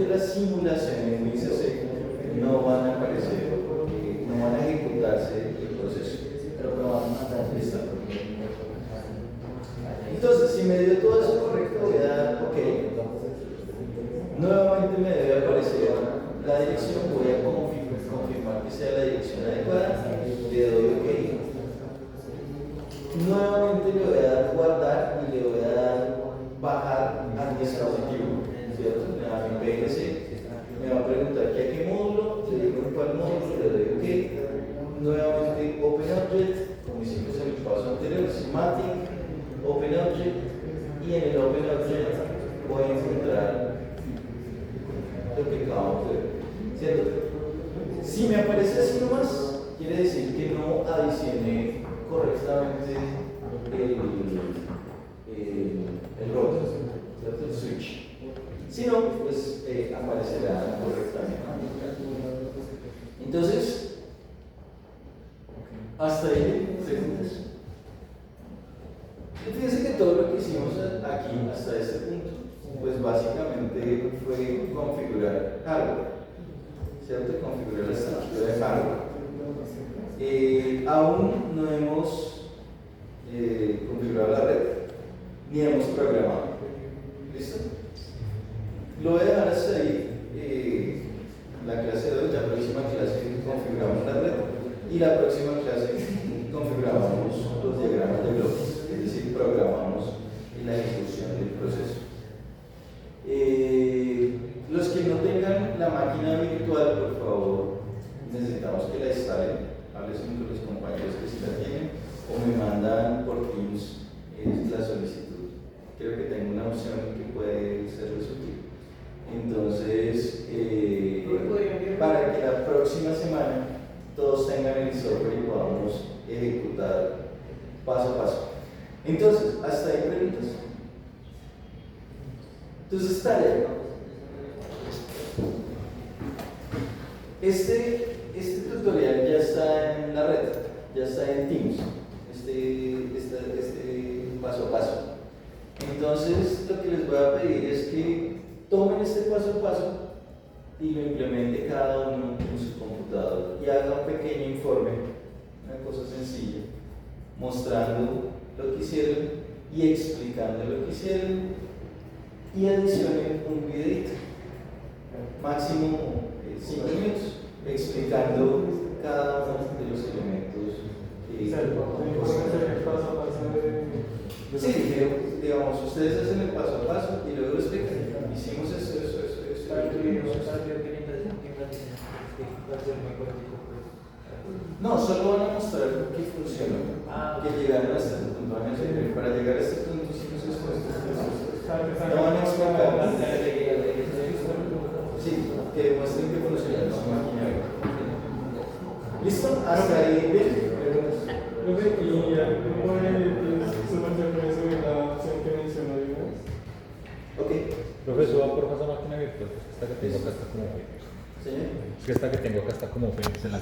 obviamente las simulaciones en ICC no van a aparecer, no van a ejecutarse el proceso. Pero lo van a mandar. Listo. Entonces, si me dio todo eso correcto, voy a dar OK. Nuevamente me debe aparecer la dirección, voy a confirmar que sea la dirección adecuada, le doy OK. Nuevamente le voy a dar guardar y le voy a dar bajar al dispositivo, ¿cierto? Me da mi PLC, me va a preguntar que a qué módulo, le digo en cuál módulo, le doy OK. Nuevamente OpenObject, como hicimos en el paso anterior, Semantic, OpenObject, y en el OpenObject voy a encontrar lo que acabamos de ver, ¿cierto? Si me aparece así nomás, quiere decir que no adicioné correctamente el router, ¿cierto? El switch. Si no, pues aparecerá correctamente. Entonces, hasta ahí, preguntas. Fíjense que todo lo que hicimos aquí hasta este punto, pues básicamente fue configurar hardware, ¿cierto? Configurar la estructura de hardware. Aún no hemos configurado la red, ni hemos programado. ¿Listo? Lo voy a dejar hasta ahí. La clase de hoy, la próxima clase configuramos la red y la próxima clase configuramos los diagramas de bloques, es decir, programamos la ejecución del proceso. Los que no tengan la máquina virtual, por favor, necesitamos que la instalen. Hablen con los compañeros que sí la tienen o me mandan por Teams la solicitud. Creo que tengo una opción que puede serles útil. Entonces, para que la próxima semana todos tengan el software y podamos ejecutar paso a paso. Entonces, hasta ahí preguntas. Entonces, tarea. Este tutorial ya está en la red, ya está en Teams, este paso a paso. Entonces, lo que les voy a pedir es que tomen este paso a paso y lo implemente cada uno en su computador y haga un pequeño informe, una cosa sencilla, mostrando lo que hicieron y explicando lo que hicieron y adicionen un videito, máximo 5 minutos, explicando cada uno de los elementos sí, digamos, ustedes hacen el paso a paso y luego explican, hicimos eso. No, solo van a mostrar que funcionó, que llegaron a este punto, para llegar a este punto hicimos esto. No van a explicar. Sí, que demuestren que funciona su máquina. ¿Listo? Hasta ahí, bien. Profe, ¿y algo de su referencia de la opción que mencionó Dimas? Ok. Profesor, va por esa máquina virtual, esta que tengo acá está como fe. Señor. Es que esta que tengo acá está como fe, se la